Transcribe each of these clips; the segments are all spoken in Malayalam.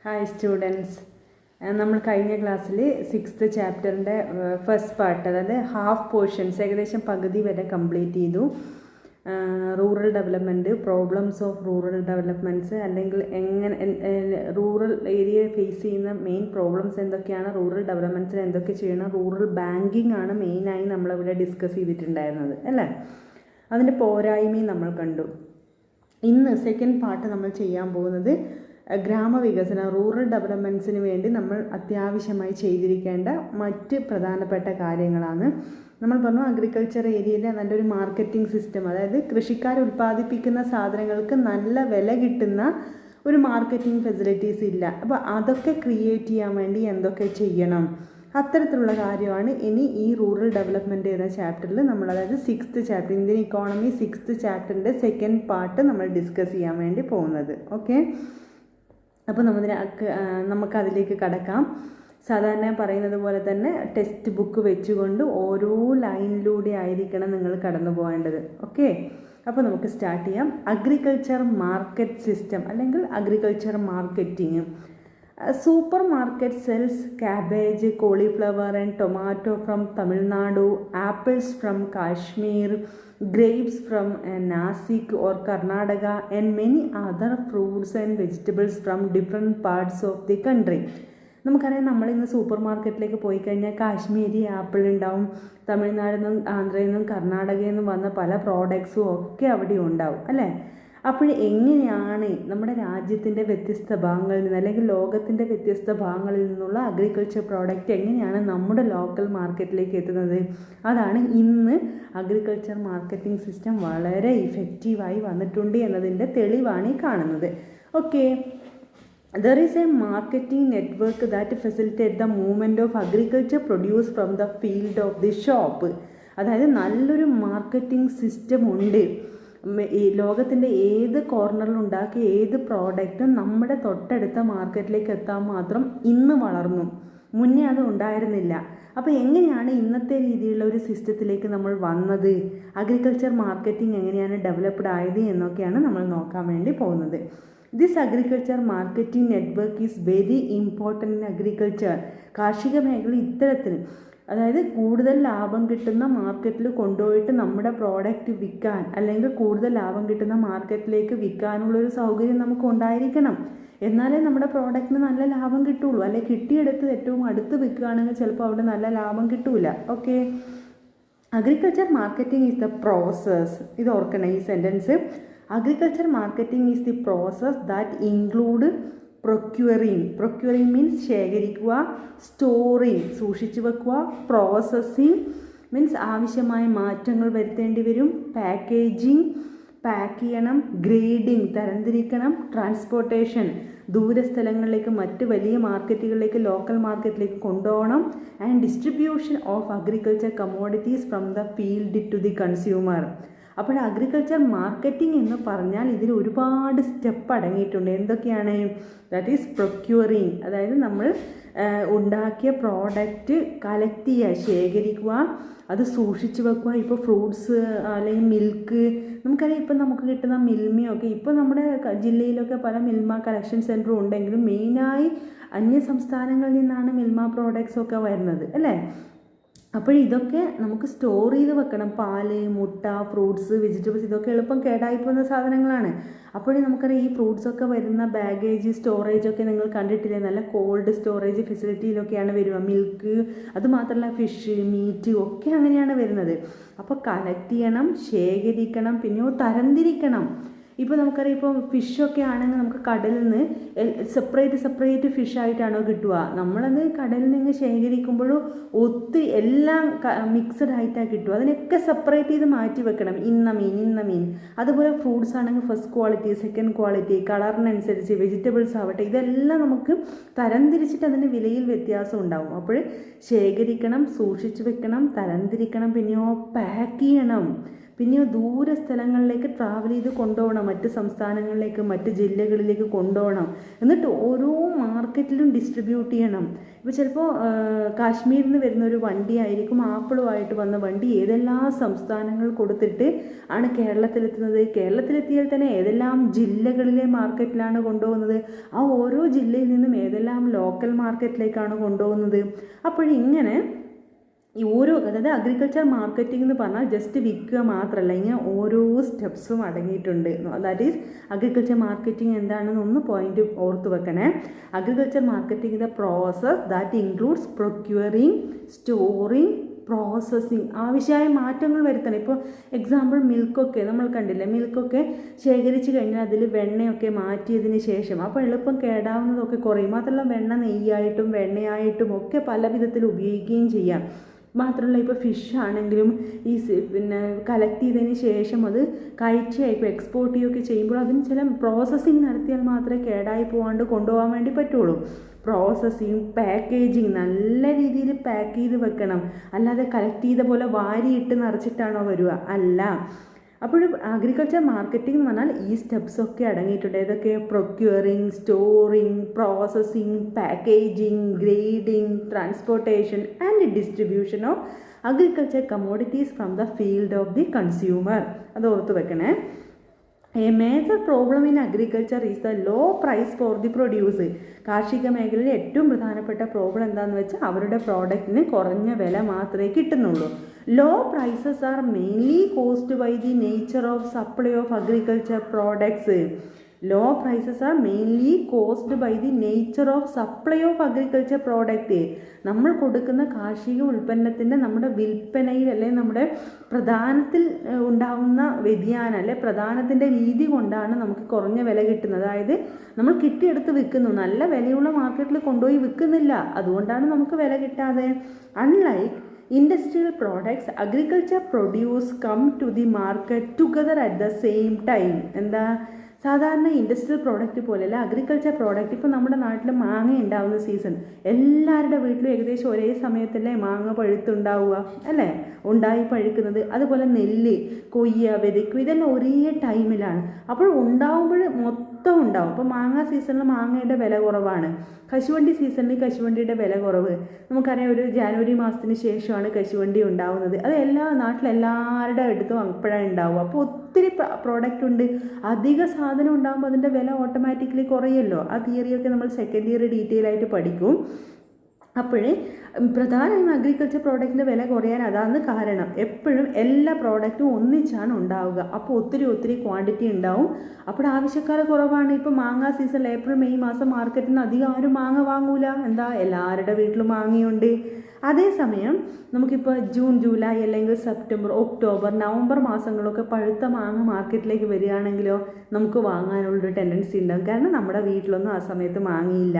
ഹായ് സ്റ്റുഡൻസ്, നമ്മൾ കഴിഞ്ഞ ക്ലാസ്സിൽ 6th ചാപ്റ്ററിൻ്റെ ഫസ്റ്റ് പാർട്ട്, അതായത് ഹാഫ് പോർഷൻസ് ഏകദേശം പകുതി വരെ കംപ്ലീറ്റ് ചെയ്തു. Rural development, problems of rural developments, അല്ലെങ്കിൽ എങ്ങനെ റൂറൽ ഏരിയ ഫേസ് ചെയ്യുന്ന മെയിൻ പ്രോബ്ലംസ് എന്തൊക്കെയാണ്, റൂറൽ ഡെവലപ്മെൻറ്റ്സിന് എന്തൊക്കെ ചെയ്യണം, റൂറൽ ബാങ്കിങ് ആണ് മെയിനായി നമ്മളിവിടെ ഡിസ്കസ് ചെയ്തിട്ടുണ്ടായിരുന്നത് അല്ലേ. അതിൻ്റെ പോരായ്മയും നമ്മൾ കണ്ടു. ഇന്ന് സെക്കൻഡ് പാർട്ട് നമ്മൾ ചെയ്യാൻ പോകുന്നത് ഗ്രാമവികസനം, റൂറൽ ഡെവലപ്മെൻറ്റ്സിന് വേണ്ടി നമ്മൾ അത്യാവശ്യമായി ചെയ്തിരിക്കേണ്ട മറ്റ് പ്രധാനപ്പെട്ട കാര്യങ്ങളാണ്. നമ്മൾ പറഞ്ഞു അഗ്രികൾച്ചർ ഏരിയയിൽ നല്ലൊരു മാർക്കറ്റിംഗ് സിസ്റ്റം, അതായത് കൃഷിക്കാർ ഉൽപ്പാദിപ്പിക്കുന്ന സാധനങ്ങൾക്ക് നല്ല വില കിട്ടുന്ന ഒരു മാർക്കറ്റിംഗ് ഫെസിലിറ്റീസ് ഇല്ല. അപ്പോൾ അതൊക്കെ ക്രിയേറ്റ് ചെയ്യാൻ വേണ്ടി എന്തൊക്കെ ചെയ്യണം, അത്തരത്തിലുള്ള കാര്യമാണ് ഇനി ഈ റൂറൽ ഡെവലപ്മെൻറ്റ് എന്ന ചാപ്റ്ററിൽ നമ്മൾ, അതായത് 6th chapter, Indian economy 6th ചാപ്റ്ററിൻ്റെ സെക്കൻഡ് പാർട്ട് നമ്മൾ ഡിസ്കസ് ചെയ്യാൻ വേണ്ടി പോകുന്നത്. ഓക്കെ, അപ്പോൾ നമുക്കതിലേക്ക് കടക്കാം. സാധാരണ പറയുന്നത് പോലെ തന്നെ ടെക്സ്റ്റ് ബുക്ക് വെച്ചുകൊണ്ട് ഓരോ ലൈനിലൂടെ ആയിരിക്കണം നിങ്ങൾ കടന്നു പോകേണ്ടത്. ഓക്കെ, അപ്പോൾ നമുക്ക് സ്റ്റാർട്ട് ചെയ്യാം. അഗ്രികൾച്ചർ മാർക്കറ്റ് സിസ്റ്റം അല്ലെങ്കിൽ agriculture marketing. Supermarket sells cabbage, cauliflower and tomato from Tamil Nadu, apples from Kashmir, grapes from Nasik or Karnataka, and many other fruits and vegetables from different parts of the country. നമുക്കറിയാം, നമ്മളിന്ന് സൂപ്പർ മാർക്കറ്റിലേക്ക് പോയി കഴിഞ്ഞാൽ കാശ്മീരി ആപ്പിൾ ഉണ്ടാവും, തമിഴ്നാടിൽ നിന്നും ആന്ധ്രയിൽ നിന്നും കർണാടകയിൽ നിന്നും വന്ന പല പ്രോഡക്ട്സും ഒക്കെ അവിടെ ഉണ്ടാവും അല്ലേ. അപ്പോൾ എങ്ങനെയാണ് നമ്മുടെ രാജ്യത്തിൻ്റെ വ്യത്യസ്ത ഭാഗങ്ങളിൽ നിന്ന് അല്ലെങ്കിൽ ലോകത്തിൻ്റെ വ്യത്യസ്ത ഭാഗങ്ങളിൽ നിന്നുള്ള അഗ്രികൾച്ചർ പ്രോഡക്റ്റ് എങ്ങനെയാണ് നമ്മുടെ ലോക്കൽ മാർക്കറ്റിലേക്ക് എത്തുന്നത്? അതാണ് ഇന്ന് അഗ്രികൾച്ചർ മാർക്കറ്റിംഗ് സിസ്റ്റം വളരെ ഇഫക്റ്റീവായി വന്നിട്ടുണ്ട് എന്നതിൻ്റെ തെളിവാണ് ഈ കാണുന്നത്. Okay, there is a marketing network that facilitates the movement of agriculture produce from the field of the shop. അതായത് നല്ലൊരു മാർക്കറ്റിംഗ് സിസ്റ്റം ഉണ്ട്. ഈ ലോകത്തിൻ്റെ ഏത് കോർണറിൽ ഉണ്ടാക്കിയ ഏത് പ്രോഡക്റ്റും നമ്മുടെ തൊട്ടടുത്ത മാർക്കറ്റിലേക്ക് എത്താൻ മാത്രം ഇന്ന് വളർന്നു. മുന്നേ അത് ഉണ്ടായിരുന്നില്ല. അപ്പോൾ എങ്ങനെയാണ് ഇന്നത്തെ രീതിയിലുള്ള ഒരു സിസ്റ്റത്തിലേക്ക് നമ്മൾ വന്നത്, അഗ്രികൾച്ചർ മാർക്കറ്റിംഗ് എങ്ങനെയാണ് ഡെവലപ്ഡ് ആയത് എന്നൊക്കെയാണ് നമ്മൾ നോക്കാൻ വേണ്ടി പോകുന്നത്. This agriculture marketing network is very important in agriculture. കാർഷിക മേഖല ഇത്തരത്തിൽ, അതായത് കൂടുതൽ ലാഭം കിട്ടുന്ന മാർക്കറ്റിൽ കൊണ്ടുപോയിട്ട് നമ്മുടെ പ്രോഡക്റ്റ് വിൽക്കാൻ, അല്ലെങ്കിൽ കൂടുതൽ ലാഭം കിട്ടുന്ന മാർക്കറ്റിലേക്ക് വിൽക്കാനുള്ളൊരു സൗകര്യം നമുക്ക് ഉണ്ടായിരിക്കണം. എന്നാലേ നമ്മുടെ പ്രോഡക്റ്റിന് നല്ല ലാഭം കിട്ടുള്ളൂ. അല്ലെങ്കിൽ കിട്ടിയെടുത്ത് ഏറ്റവും അടുത്ത് വിൽക്കുകയാണെങ്കിൽ ചിലപ്പോൾ അവിടെ നല്ല ലാഭം കിട്ടൂല. Okay, agriculture marketing is the process. ഇത് ഓർക്കണം ഈ sentence. Agriculture marketing is the process that include procuring means ശേഖരിക്കുക, സ്റ്റോറിങ് സൂക്ഷിച്ചു വെക്കുക, പ്രോസസ്സിങ് മീൻസ് ആവശ്യമായ മാറ്റങ്ങൾ വരുത്തേണ്ടി വരും, പാക്കേജിങ് പാക്ക് ചെയ്യണം, ഗ്രേഡിങ് തരംതിരിക്കണം, ട്രാൻസ്പോർട്ടേഷൻ ദൂരസ്ഥലങ്ങളിലേക്ക് മറ്റ് വലിയ മാർക്കറ്റുകളിലേക്ക് ലോക്കൽ മാർക്കറ്റിലേക്ക് കൊണ്ടുപോകണം, and distribution of agriculture commodities from the field to the consumer. അപ്പോൾ അഗ്രികൾച്ചർ മാർക്കറ്റിംഗ് എന്ന് പറഞ്ഞാൽ ഇതിൽ ഒരുപാട് സ്റ്റെപ്പ് അടങ്ങിയിട്ടുണ്ട്. എന്തൊക്കെയാണ്? ദാറ്റ് ഈസ് പ്രൊക്യൂറിങ്, അതായത് നമ്മൾ ഉണ്ടാക്കിയ പ്രോഡക്റ്റ് കളക്ട് ചെയ്യുക, ശേഖരിക്കുക, അത് സൂക്ഷിച്ചു വെക്കുക. ഇപ്പോൾ ഫ്രൂട്ട്സ് അല്ലെങ്കിൽ മിൽക്ക്, നമുക്കറിയാം ഇപ്പം നമുക്ക് കിട്ടുന്ന മിൽമയൊക്കെ, ഇപ്പോൾ നമ്മുടെ ജില്ലയിലൊക്കെ പല മിൽമ കളക്ഷൻ സെൻറ്ററും ഉണ്ടെങ്കിലും മെയിനായി അന്യ സംസ്ഥാനങ്ങളിൽ നിന്നാണ് മിൽമ പ്രോഡക്ട്സൊക്കെ വരുന്നത് അല്ലേ. അപ്പോൾ ഇതൊക്കെ നമുക്ക് സ്റ്റോർ ചെയ്ത് വെക്കണം. പാല്, മുട്ട, ഫ്രൂട്ട്സ്, വെജിറ്റബിൾസ് ഇതൊക്കെ എളുപ്പം കേടായി പോകുന്ന സാധനങ്ങളാണ്. അപ്പോഴേ നമുക്കറിയാം ഈ ഫ്രൂട്ട്സൊക്കെ വരുന്ന ബാഗേജ് സ്റ്റോറേജൊക്കെ നിങ്ങൾ കണ്ടിട്ടില്ലേ, നല്ല കോൾഡ് സ്റ്റോറേജ് ഫെസിലിറ്റിയിലൊക്കെയാണ് വരിക. മിൽക്ക്, അതുമാത്രമല്ല ഫിഷ്, മീറ്റ് ഒക്കെ അങ്ങനെയാണ് വരുന്നത്. അപ്പോൾ കളക്ട് ചെയ്യണം, ശേഖരിക്കണം, പിന്നെ തരംതിരിക്കണം. ഇപ്പോൾ നമുക്കറിയാം, ഇപ്പോൾ ഫിഷൊക്കെ ആണെങ്കിൽ നമുക്ക് കടലിൽ നിന്ന് സെപ്പറേറ്റ് ഫിഷായിട്ടാണോ കിട്ടുക? നമ്മളത് കടലിൽ നിന്ന് ശേഖരിക്കുമ്പോഴും എല്ലാം മിക്സഡ് ആയിട്ടാണ് കിട്ടുക. അതിനൊക്കെ സെപ്പറേറ്റ് ചെയ്ത് മാറ്റി വെക്കണം. ഇന്ന മീൻ. അതുപോലെ ഫ്രൂട്ട്സ് ആണെങ്കിൽ ഫസ്റ്റ് ക്വാളിറ്റി, സെക്കൻഡ് ക്വാളിറ്റി, കളറിനനുസരിച്ച് വെജിറ്റബിൾസ് ആവട്ടെ, ഇതെല്ലാം നമുക്ക് തരംതിരിച്ചിട്ട് അതിന് വിലയിൽ വ്യത്യാസം ഉണ്ടാവും. അപ്പോൾ ശേഖരിക്കണം, സൂക്ഷിച്ചു വെക്കണം, തരംതിരിക്കണം, പിന്നെയോ പാക്ക് ചെയ്യണം. പിന്നെ ദൂര സ്ഥലങ്ങളിലേക്ക് ട്രാവൽ ചെയ്ത് കൊണ്ടുപോകണം, മറ്റ് സംസ്ഥാനങ്ങളിലേക്ക് മറ്റ് ജില്ലകളിലേക്ക് കൊണ്ടുപോകണം. എന്നിട്ട് ഓരോ മാർക്കറ്റിലും ഡിസ്ട്രിബ്യൂട്ട് ചെയ്യണം. ഇപ്പോൾ ചിലപ്പോൾ കാശ്മീരിൽ നിന്ന് വരുന്ന ഒരു വണ്ടി ആയിരിക്കും, ആപ്പിളുമായിട്ട് വന്ന വണ്ടി ഏതെല്ലാം സംസ്ഥാനങ്ങൾ കൊടുത്തിട്ട് ആണ് കേരളത്തിലെത്തുന്നത്. കേരളത്തിലെത്തിയാൽ തന്നെ ഏതെല്ലാം ജില്ലകളിലെ മാർക്കറ്റിലാണ് കൊണ്ടുപോകുന്നത്, ആ ഓരോ ജില്ലയിൽ നിന്നും ഏതെല്ലാം ലോക്കൽ മാർക്കറ്റിലേക്കാണ് കൊണ്ടുപോകുന്നത്. അപ്പോഴിങ്ങനെ ഈ ഓരോ, അതായത് അഗ്രികൾച്ചർ മാർക്കറ്റിംഗ് എന്ന് പറഞ്ഞാൽ ജസ്റ്റ് വിൽക്കുക മാത്രമല്ല, ഇങ്ങനെ ഓരോ സ്റ്റെപ്സും അടങ്ങിയിട്ടുണ്ട്. ദാറ്റ് ഈസ് അഗ്രികൾച്ചർ മാർക്കറ്റിംഗ് എന്താണെന്ന് ഒന്ന് പോയിന്റ് ഓർത്ത് വെക്കണേ. Agriculture marketing the process that includes procuring, storing, processing. ആവശ്യമായ മാറ്റങ്ങൾ വരുത്തണം. ഇപ്പോൾ എക്സാമ്പിൾ മിൽക്കൊക്കെ നമ്മൾ കണ്ടില്ലേ, മിൽക്കൊക്കെ ശേഖരിച്ച് കഴിഞ്ഞാൽ അതിൽ വെണ്ണയൊക്കെ മാറ്റിയതിന് ശേഷം അപ്പോൾ എളുപ്പം കേടാവുന്നതൊക്കെ കുറയും. മാത്രമല്ല വെണ്ണ നെയ്യായിട്ടും വെണ്ണയായിട്ടും ഒക്കെ പല വിധത്തിൽ ഉപയോഗിക്കുകയും ചെയ്യാം. മാത്രമല്ല ഇപ്പോൾ ഫിഷ് ആണെങ്കിലും ഈ പിന്നെ കളക്ട് ചെയ്തതിന് ശേഷം അത് കയറ്റിയായിപ്പോൾ എക്സ്പോർട്ട് ചെയ്യുകയൊക്കെ ചെയ്യുമ്പോൾ അതിന് ചില പ്രോസസ്സിങ് നടത്തിയാൽ മാത്രമേ കേടായി പോകാണ്ട് കൊണ്ടുപോകാൻ വേണ്ടി പറ്റുള്ളൂ. പ്രോസസ്സിങ്, പാക്കേജിങ്, നല്ല രീതിയിൽ പാക്ക് ചെയ്ത് വെക്കണം. അല്ലാതെ കളക്ട് ചെയ്ത പോലെ വാരിയിട്ട് നിറച്ചിട്ടാണോ വരിക? അല്ല. അപ്പോൾ അഗ്രികൾച്ചർ മാർക്കറ്റിംഗ് എന്ന് പറഞ്ഞാൽ ഈ സ്റ്റെപ്സൊക്കെ അടങ്ങിയിട്ടുണ്ട്. ഏതൊക്കെ? Procuring, storing, processing, packaging, grading, transportation and distribution of agriculture commodities from the field of the consumer. അത് ഓർത്ത് വെക്കണേ. A major problem in agriculture is the low price for the produce. കാർഷിക മേഖലയിൽ ഏറ്റവും പ്രധാനപ്പെട്ട പ്രോബ്ലം എന്താണെന്ന് വെച്ചാൽ അവരുടെ പ്രോഡക്റ്റിന് കുറഞ്ഞ വില മാത്രമേ കിട്ടുന്നുള്ളൂ. Low prices are mainly caused by the nature of supply of agriculture products. Low prices are mainly caused by the nature of supply of agriculture product. നമ്മൾ കൊടുക്കുന്ന കാർഷിക ഉൽപ്പന്നത്തിൻ്റെ നമ്മുടെ വിൽപ്പനയിൽ അല്ലെങ്കിൽ നമ്മുടെ പ്രധാനത്തിൽ ഉണ്ടാകുന്ന വ്യതിയാനം അല്ലെ പ്രധാനത്തിൻ്റെ രീതി കൊണ്ടാണ് നമുക്ക് കുറഞ്ഞ വില കിട്ടുന്നത്. അതായത് നമ്മൾ കിട്ടിയെടുത്ത് വിൽക്കുന്നു, നല്ല വിലയുള്ള മാർക്കറ്റിൽ കൊണ്ടുപോയി വിൽക്കുന്നില്ല, അതുകൊണ്ടാണ് നമുക്ക് വില കിട്ടാതെ. Unlike industrial products, agriculture produce come to the market together at the same time. എന്താ? സാധാരണ ഇൻഡസ്ട്രിയൽ പ്രോഡക്റ്റ് പോലെയല്ല അഗ്രികൾച്ചർ പ്രോഡക്റ്റ്. ഇപ്പോൾ നമ്മുടെ നാട്ടിൽ മാങ്ങ ഉണ്ടാവുന്ന സീസൺ, എല്ലാവരുടെ വീട്ടിലും ഏകദേശം ഒരേ സമയത്തല്ലേ മാങ്ങ പഴുത്തുണ്ടാവുക അല്ലേ, ഉണ്ടായി പഴുക്കുന്നത്. അതുപോലെ നെല്ല് കൊയ്യുക, വിതയ്ക്കുക, ഇതെല്ലാം ഒരേ ടൈമിലാണ്. അപ്പോൾ ഉണ്ടാവുമ്പോൾ മൊത്തം ഉണ്ടാവും. അപ്പോൾ മാങ്ങ സീസണിൽ മാങ്ങയുടെ വില കുറവാണ്, കശുവണ്ടി സീസണിൽ കശുവണ്ടിയുടെ വില കുറവ്. നമുക്കറിയാം ഒരു ജാനുവരി മാസത്തിന് ശേഷമാണ് കശുവണ്ടി ഉണ്ടാവുന്നത്. അത് എല്ലാ നാട്ടിലെല്ലാവരുടെ അടുത്തും അപ്പോഴാണ് ഉണ്ടാവുക. അപ്പോൾ ഒത്തിരി പ്രോഡക്റ്റ് ഉണ്ട്, അധിക സാധനം ഉണ്ടാകുമ്പോൾ അതിൻ്റെ വില ഓട്ടോമാറ്റിക്കലി കുറയുമല്ലോ. ആ തിയറിയൊക്കെ നമ്മൾ സെക്കൻഡ് ഇയർ ഡീറ്റെയിൽ ആയിട്ട് പഠിക്കും. അപ്പോഴേ പ്രധാനമായും അഗ്രികൾച്ചർ പ്രോഡക്റ്റിൻ്റെ വില കുറയാൻ അതാണ് കാരണം. എപ്പോഴും എല്ലാ പ്രോഡക്റ്റും ഒന്നിച്ചാണ് ഉണ്ടാവുക. അപ്പോൾ ഒത്തിരി ക്വാണ്ടിറ്റി ഉണ്ടാവും. അപ്പോൾ ആവശ്യക്കാർ കുറവാണ്. ഇപ്പോൾ മാങ്ങ സീസൺ ഏപ്രിൽ മെയ് മാസം മാർക്കറ്റിൽ നിന്ന് അധികം ആരും മാങ്ങ വാങ്ങൂല. എന്താ? എല്ലാവരുടെ വീട്ടിലും മാങ്ങയുണ്ട്. അതേസമയം നമുക്കിപ്പോൾ ജൂൺ ജൂലൈ അല്ലെങ്കിൽ സെപ്റ്റംബർ ഒക്ടോബർ നവംബർ മാസങ്ങളൊക്കെ പഴുത്ത മാങ്ങ മാർക്കറ്റിലേക്ക് വരികയാണെങ്കിലോ നമുക്ക് വാങ്ങാനുള്ളൊരു ടെൻഡൻസി ഉണ്ടാകും. കാരണം നമ്മുടെ വീട്ടിലൊന്നും ആ സമയത്ത് മാങ്ങയില്ല.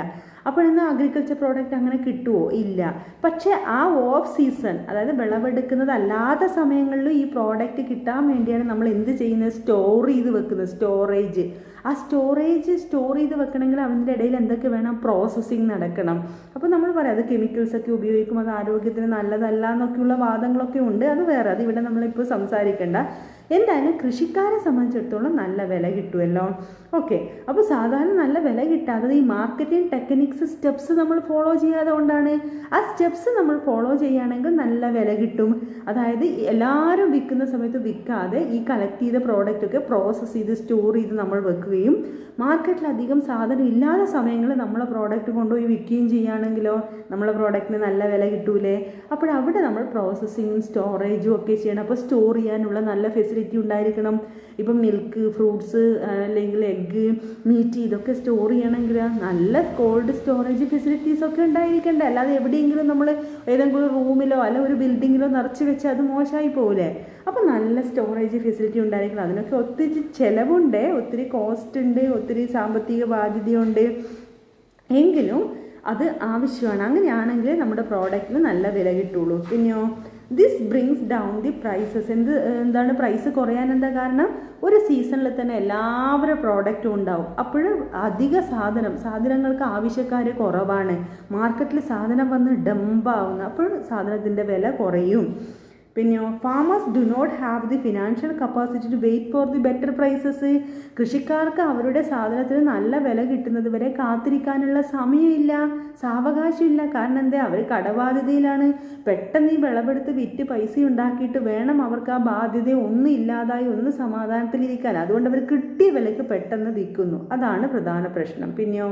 അപ്പോൾ ഇന്ന് അഗ്രികൾച്ചർ പ്രോഡക്റ്റ് അങ്ങനെ കിട്ടുമോ? ഇല്ല. പക്ഷേ ആ ഓഫ് സീസൺ, അതായത് വിളവെടുക്കുന്നത് അല്ലാത്ത സമയങ്ങളിൽ ഈ പ്രോഡക്റ്റ് കിട്ടാൻ വേണ്ടിയാണ് നമ്മൾ എന്ത് ചെയ്യുന്നത്? സ്റ്റോർ ചെയ്ത് വെക്കുന്നത്. സ്റ്റോറേജ്. ആ സ്റ്റോറേജ് സ്റ്റോർ ചെയ്ത് വെക്കണമെങ്കിൽ അതിൻ്റെ ഇടയിൽ എന്തൊക്കെ വേണം? പ്രോസസ്സിങ് നടക്കണം. അപ്പോൾ നമ്മൾ പറയാം അത് കെമിക്കൽസൊക്കെ ഉപയോഗിക്കും, അത് ആരോഗ്യത്തിന് നല്ലതല്ല എന്നൊക്കെയുള്ള വാദങ്ങളൊക്കെ ഉണ്ട്. അത് വേറെ, അത് ഇവിടെ നമ്മളിപ്പോൾ സംസാരിക്കേണ്ട. എന്തായാലും കൃഷിക്കാരെ സംബന്ധിച്ചിടത്തോളം നല്ല വില കിട്ടുമല്ലോ. ഓക്കെ. അപ്പോൾ സാധാരണ നല്ല വില കിട്ടാത്തത് ഈ മാർക്കറ്റിംഗ് ടെക്നിക്സ് സ്റ്റെപ്സ് നമ്മൾ ഫോളോ ചെയ്യാതെ കൊണ്ടാണ്. ആ സ്റ്റെപ്സ് നമ്മൾ ഫോളോ ചെയ്യുകയാണെങ്കിൽ നല്ല വില കിട്ടും. അതായത് എല്ലാവരും വിൽക്കുന്ന സമയത്ത് വിൽക്കാതെ ഈ കളക്ട് ചെയ്ത പ്രോഡക്റ്റൊക്കെ പ്രോസസ്സ് ചെയ്ത് സ്റ്റോർ ചെയ്ത് നമ്മൾ വെക്കുകയും മാർക്കറ്റിൽ അധികം സാധനം ഇല്ലാത്ത സമയങ്ങളിൽ നമ്മളെ പ്രോഡക്റ്റ് കൊണ്ടുപോയി വിൽക്കുകയും ചെയ്യുകയാണെങ്കിലോ നമ്മളെ പ്രോഡക്റ്റിന് നല്ല വില കിട്ടൂലേ. അപ്പോൾ അവിടെ നമ്മൾ പ്രോസസ്സിങ്ങും സ്റ്റോറേജും ഒക്കെ ചെയ്യണം. അപ്പോൾ സ്റ്റോർ ചെയ്യാനുള്ള നല്ല ഫെസിലിറ്റി ഉണ്ടായിരിക്കണം. ഇപ്പം മിൽക്ക്, ഫ്രൂട്ട്സ് അല്ലെങ്കിൽ എഗ്ഗ്, മീറ്റ് ഇതൊക്കെ സ്റ്റോർ ചെയ്യണമെങ്കിൽ നല്ല കോൾഡ് സ്റ്റോറേജ് ഫെസിലിറ്റീസൊക്കെ ഉണ്ടായിരിക്കണ്ടേ. അല്ലാതെ എവിടെയെങ്കിലും നമ്മൾ ഏതെങ്കിലും റൂമിലോ അല്ലെങ്കിൽ ഒരു ബിൽഡിങ്ങിലോ നിറച്ച് വെച്ച് അത് മോശമായി പോകില്ലേ. അപ്പോൾ നല്ല സ്റ്റോറേജ് ഫെസിലിറ്റി ഉണ്ടായിരിക്കണം. അതിനൊക്കെ ഒത്തിരി ചിലവുണ്ട്, ഒത്തിരി കോസ്റ്റ് ഉണ്ട്, ഒത്തിരി സാമ്പത്തിക ബാധ്യതയുണ്ട്. എങ്കിലും അത് ആവശ്യമാണ്. അങ്ങനെയാണെങ്കിൽ നമ്മുടെ പ്രോഡക്റ്റിന് നല്ല വില കിട്ടുള്ളൂ. പിന്നെയോ this brings down the prices. എന്താണ് പ്രൈസ് കുറയാൻ എന്താ കാരണം? ഒരു സീസണിൽ തന്നെ എല്ലാവരുടെ പ്രോഡക്റ്റും ഉണ്ടാവും. അപ്പോൾ അധിക സാധനങ്ങൾക്ക് ആവശ്യക്കാർ കുറവാണ്. മാർക്കറ്റിൽ സാധനം വന്ന് ഡംപാവുന്നു. അപ്പോൾ സാധനത്തിൻ്റെ വില കുറയും. പിന്നെയോ farmers do not have the financial capacity to wait for the better prices. കൃഷിക്കാർക്ക് അവരുടെ സാധനത്തിന് നല്ല വില കിട്ടുന്നത് വരെ കാത്തിരിക്കാനുള്ള സമയമില്ല, സാവകാശമില്ല. കാരണം എന്താ, അവർ കടബാധ്യതയിലാണ്. പെട്ടെന്ന് ഈ വിളവെടുത്ത് വിറ്റ് പൈസ ഉണ്ടാക്കിയിട്ട് വേണം അവർക്ക് ആ ബാധ്യത ഒന്നും ഇല്ലാതായി ഒന്ന് സമാധാനത്തിലിരിക്കാൻ. അതുകൊണ്ട് അവർ കിട്ടിയ വിലയ്ക്ക് പെട്ടെന്ന് വിൽക്കുന്നു. അതാണ് പ്രധാന പ്രശ്നം. പിന്നെയോ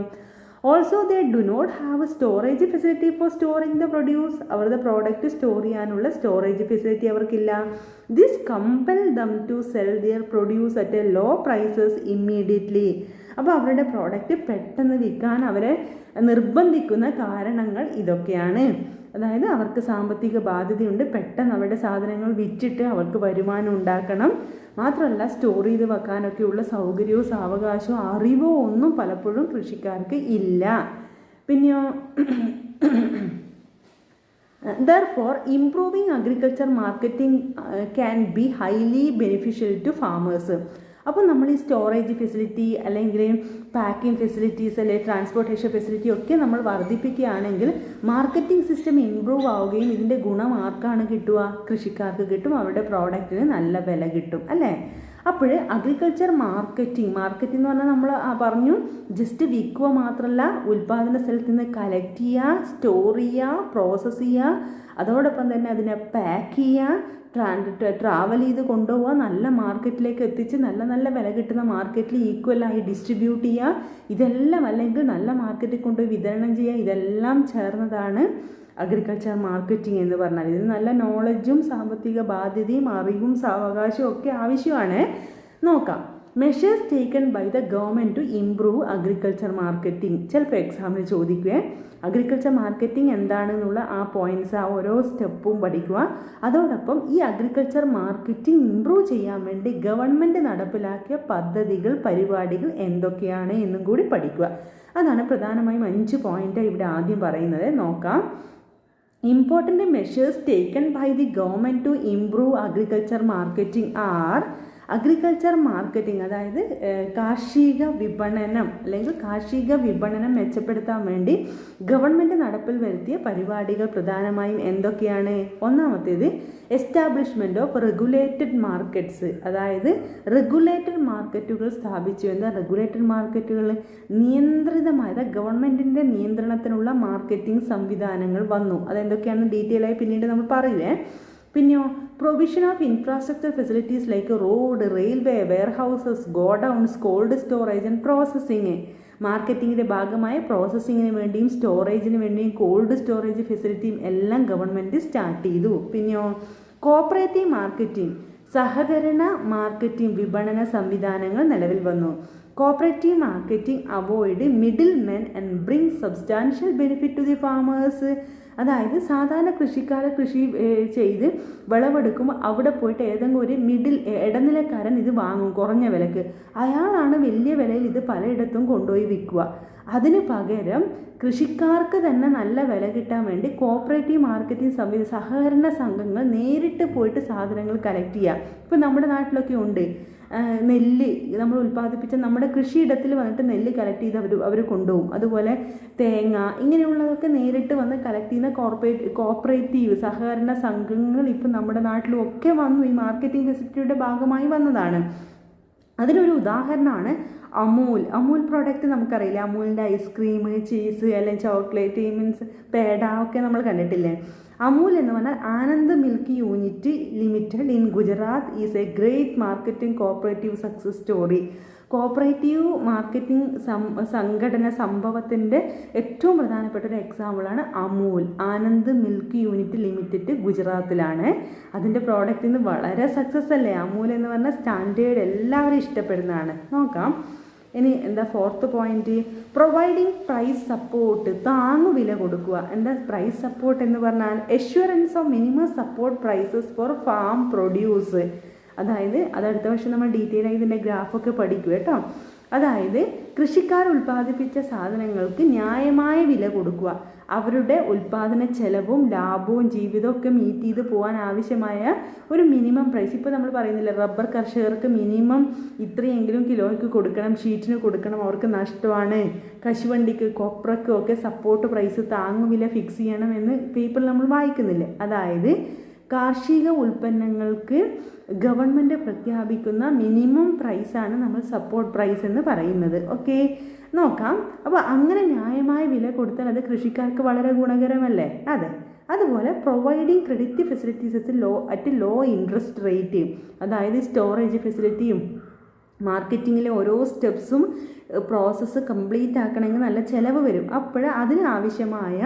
also they do not have storage facility for storing the produce. അവരുടെ പ്രോഡക്റ്റ് സ്റ്റോർ ചെയ്യാനുള്ള സ്റ്റോറേജ് ഫെസിലിറ്റി അവർക്കില്ല. This compel them to sell their produce at a low prices immediately. അപ്പോൾ അവരുടെ പ്രോഡക്റ്റ് പെട്ടെന്ന് വിൽക്കാൻ അവരെ നിർബന്ധിക്കുന്ന കാരണങ്ങൾ ഇതൊക്കെയാണ്. അതായത് അവർക്ക് സാമ്പത്തിക ബാധ്യതയുണ്ട്, പെട്ടെന്ന് അവരുടെ സാധനങ്ങൾ വിറ്റിട്ട് അവർക്ക് വരുമാനം ഉണ്ടാക്കണം. മാത്രമല്ല സ്റ്റോർ ചെയ്ത് വെക്കാനൊക്കെയുള്ള സൗകര്യവും സാവകാശവും അറിവോ ഒന്നും പലപ്പോഴും കൃഷിക്കാർക്ക് ഇല്ല. പിന്നെയോ therefore improving agriculture marketing can be highly beneficial to farmers. അപ്പോൾ നമ്മൾ ഈ സ്റ്റോറേജ് ഫെസിലിറ്റി അല്ലെങ്കിൽ പാക്കിംഗ് ഫെസിലിറ്റീസ് അല്ലെങ്കിൽ ട്രാൻസ്പോർട്ടേഷൻ ഫെസിലിറ്റി ഒക്കെ നമ്മൾ വർദ്ധിപ്പിക്കുകയാണെങ്കിൽ മാർക്കറ്റിംഗ് സിസ്റ്റം ഇമ്പ്രൂവ് ആവുകയും ഇതിൻ്റെ ഗുണം ആർക്കാണ് കിട്ടുക? കൃഷിക്കാർക്ക് കിട്ടും, അവരുടെ പ്രോഡക്റ്റിന് നല്ല വില കിട്ടും, അല്ലേ? അപ്പോൾ അഗ്രികൾച്ചർ മാർക്കറ്റിംഗ് എന്ന് പറഞ്ഞാൽ നമ്മൾ പറഞ്ഞു ജസ്റ്റ് വിൽക്കുക മാത്രമല്ല, ഉൽപ്പാദന സ്ഥലത്ത് നിന്ന് കളക്ട് ചെയ്യുക, സ്റ്റോർ ചെയ്യുക, പ്രോസസ്സ് ചെയ്യുക, അതോടൊപ്പം തന്നെ അതിനെ പാക്ക് ചെയ്യുക, ട്രാവൽ ചെയ്ത് കൊണ്ടുപോവുക, നല്ല മാർക്കറ്റിലേക്ക് എത്തിച്ച് നല്ല നല്ല വില കിട്ടുന്ന മാർക്കറ്റിൽ ഈക്വലായി ഡിസ്ട്രിബ്യൂട്ട് ചെയ്യുക. ഇതെല്ലാം അല്ലെങ്കിൽ നല്ല മാർക്കറ്റിൽ കൊണ്ടുപോയി വിതരണം ചെയ്യുക. ഇതെല്ലാം ചേർന്നതാണ് അഗ്രികൾച്ചർ മാർക്കറ്റിംഗ് എന്ന് പറഞ്ഞാൽ. ഇതിന് നല്ല നോളജും സാമ്പത്തിക ബാധ്യതയും അറിവും സാവകാശവും ഒക്കെ ആവശ്യമാണ്. നോക്കാം. Measures taken by the government to improve agriculture marketing. ചിലപ്പോൾ എക്സാമിന് ചോദിക്കുക അഗ്രികൾച്ചർ മാർക്കറ്റിംഗ് എന്താണെന്നുള്ള ആ പോയിൻറ്റ്സ്, ആ ഓരോ സ്റ്റെപ്പും പഠിക്കുക. അതോടൊപ്പം ഈ അഗ്രികൾച്ചർ മാർക്കറ്റിംഗ് ഇംപ്രൂവ് ചെയ്യാൻ വേണ്ടി ഗവൺമെൻറ് നടപ്പിലാക്കിയ പദ്ധതികൾ, പരിപാടികൾ എന്തൊക്കെയാണ് എന്നും കൂടി പഠിക്കുക. അതാണ് പ്രധാനമായും 5 പോയിൻ്റ് ഇവിടെ ആദ്യം പറയുന്നത്. നോക്കാം. Important measures taken by the government to improve agriculture marketing are agriculture marketing, അതായത് കാർഷിക വിപണനം അല്ലെങ്കിൽ കാർഷിക വിപണനം മെച്ചപ്പെടുത്താൻ വേണ്ടി ഗവൺമെൻറ് നടപ്പിൽ വരുത്തിയ പരിപാടികൾ പ്രധാനമായും എന്തൊക്കെയാണ്? ഒന്നാമത്തേത് എസ്റ്റാബ്ലിഷ്മെൻറ്റ് ഓഫ് റെഗുലേറ്റഡ് മാർക്കറ്റ്സ്, അതായത് റെഗുലേറ്റഡ് മാർക്കറ്റുകൾ സ്ഥാപിച്ചു. എന്താ റെഗുലേറ്റഡ് മാർക്കറ്റുകൾ? നിയന്ത്രിതമായ ഗവൺമെൻറ്റിൻ്റെ നിയന്ത്രണത്തിനുള്ള മാർക്കറ്റിംഗ് സംവിധാനങ്ങൾ വന്നു. അതെന്തൊക്കെയാണ് ഡീറ്റെയിൽ ആയി പിന്നീട് നമ്മൾ പറയില്ലേ. പിന്നെയോ provision of infrastructure facilities like road, railway, warehouses, godowns, cold storage and processing. മാർക്കറ്റിങ്ങിൻ്റെ ഭാഗമായ പ്രോസസ്സിങ്ങിന് വേണ്ടിയും സ്റ്റോറേജിന് വേണ്ടിയും കോൾഡ് സ്റ്റോറേജ് ഫെസിലിറ്റിയും എല്ലാം ഗവൺമെൻറ് സ്റ്റാർട്ട് ചെയ്തു. പിന്നെയോ കോപ്പറേറ്റീവ് മാർക്കറ്റിംഗ്, സഹകരണ മാർക്കറ്റിംഗ് വിപണന സംവിധാനങ്ങൾ നിലവിൽ വന്നു. Cooperative marketing avoid middle men and bring substantial benefit to the farmers. അതായത് സാധാരണ കൃഷിക്കാരെ കൃഷി ചെയ്ത് വിളവെടുക്കുമ്പോൾ അവിടെ പോയിട്ട് ഏതെങ്കിലും ഒരു ഇടനിലക്കാരൻ ഇത് വാങ്ങും കുറഞ്ഞ വിലക്ക്. അയാളാണ് വലിയ വിലയിൽ ഇത് പലയിടത്തും കൊണ്ടുപോയി വിൽക്കുക. അതിന് പകരം കൃഷിക്കാർക്ക് തന്നെ നല്ല വില കിട്ടാൻ വേണ്ടി കോപ്പറേറ്റീവ് മാർക്കറ്റിംഗ് സഹകരണ സംഘങ്ങൾ നേരിട്ട് പോയിട്ട് സാധനങ്ങൾ കളക്ട് ചെയ്യുക. ഇപ്പോൾ നമ്മുടെ നാട്ടിലൊക്കെ ഉണ്ട്. നെല്ല് നമ്മൾ ഉൽപ്പാദിപ്പിച്ച നമ്മുടെ കൃഷിയിടത്തിൽ വന്നിട്ട് നെല്ല് കളക്ട് ചെയ്ത് അവർ കൊണ്ടുപോകും. അതുപോലെ തേങ്ങ, ഇങ്ങനെയുള്ളതൊക്കെ നേരിട്ട് വന്ന് കളക്ട് ചെയ്യുന്ന കോപ്പറേറ്റീവ് സഹകരണ സംഘങ്ങൾ ഇപ്പം നമ്മുടെ നാട്ടിലും ഒക്കെ വന്നു. ഈ മാർക്കറ്റിംഗ് ഫെസിലിറ്റിയുടെ ഭാഗമായി വന്നതാണ്. അതിനൊരു ഉദാഹരണമാണ് അമൂൽ പ്രോഡക്റ്റ്. നമുക്കറിയില്ല, അമൂലിൻ്റെ ഐസ്ക്രീം, ചീസ് അല്ലെങ്കിൽ ചോക്ലേറ്റ്, മീൻസ് പേട ഒക്കെ നമ്മൾ കണ്ടിട്ടില്ലേ. അമൂൽ എന്ന് പറഞ്ഞാൽ Anand milk unit limited in Gujarat is a great marketing cooperative success story. Cooperative marketing സംഘടന സംഭവത്തിൻ്റെ ഏറ്റവും പ്രധാനപ്പെട്ട ഒരു എക്സാമ്പിളാണ് Amul. Anand milk unit limited ഗുജറാത്തിലാണ്. അതിൻ്റെ പ്രോഡക്റ്റ് ഇന്ന് വളരെ സക്സസ് അല്ലേ. അമൂൽ എന്ന് പറഞ്ഞാൽ സ്റ്റാൻഡേർഡ്, എല്ലാവരും ഇഷ്ടപ്പെടുന്നതാണ്. നോക്കാം. ഇനി എന്താ 4th point? Providing price support, താങ്ങുവില കൊടുക്കുക. എന്താ പ്രൈസ് സപ്പോർട്ട് എന്ന് പറഞ്ഞാൽ? Assurance of minimum support prices for farm produce. അതായത് അതടുത്ത വർഷം നമ്മൾ ഡീറ്റെയിൽ ആയി ഇതിൻ്റെ ഗ്രാഫൊക്കെ പഠിക്കും കേട്ടോ. അതായത് കൃഷിക്കാർ ഉൽപ്പാദിപ്പിച്ച സാധനങ്ങൾക്ക് ന്യായമായ വില കൊടുക്കുക. അവരുടെ ഉൽപ്പാദന ചെലവും ലാഭവും ജീവിതമൊക്കെ മീറ്റ് ചെയ്ത് പോകാൻ ആവശ്യമായ ഒരു മിനിമം പ്രൈസ്. ഇപ്പോൾ നമ്മൾ പറയുന്നില്ല, റബ്ബർ കർഷകർക്ക് മിനിമം ഇത്രയെങ്കിലും കിലോയ്ക്ക് കൊടുക്കണം, ഷീറ്റിന് കൊടുക്കണം, അവർക്ക് നഷ്ടമാണ്. കശുവണ്ടിക്ക്, കൊപ്രയ്ക്കും ഒക്കെ സപ്പോർട്ട് പ്രൈസ്, താങ്ങുവില ഫിക്സ് ചെയ്യണം എന്ന് പേപ്പറിൽ നമ്മൾ വായിക്കുന്നില്ലേ. അതായത് കാർഷിക ഉൽപ്പന്നങ്ങൾക്ക് ഗവൺമെൻറ് പ്രഖ്യാപിക്കുന്ന മിനിമം പ്രൈസാണ് നമ്മൾ സപ്പോർട്ട് പ്രൈസ് എന്ന് പറയുന്നത്. ഓക്കെ, നോക്കാം. അപ്പോൾ അങ്ങനെ ന്യായമായ വില കൊടുത്താൽ അത് കൃഷിക്കാർക്ക് വളരെ ഗുണകരമല്ലേ? അതെ. അതുപോലെ providing credit facilities at low interest rate, അതായത് സ്റ്റോറേജ് ഫെസിലിറ്റിയും മാർക്കറ്റിങ്ങിലെ ഓരോ സ്റ്റെപ്സും പ്രോസസ്സ് കംപ്ലീറ്റ് ആക്കണമെങ്കിൽ നല്ല ചിലവ് വരും. അപ്പോൾ അതിനാവശ്യമായ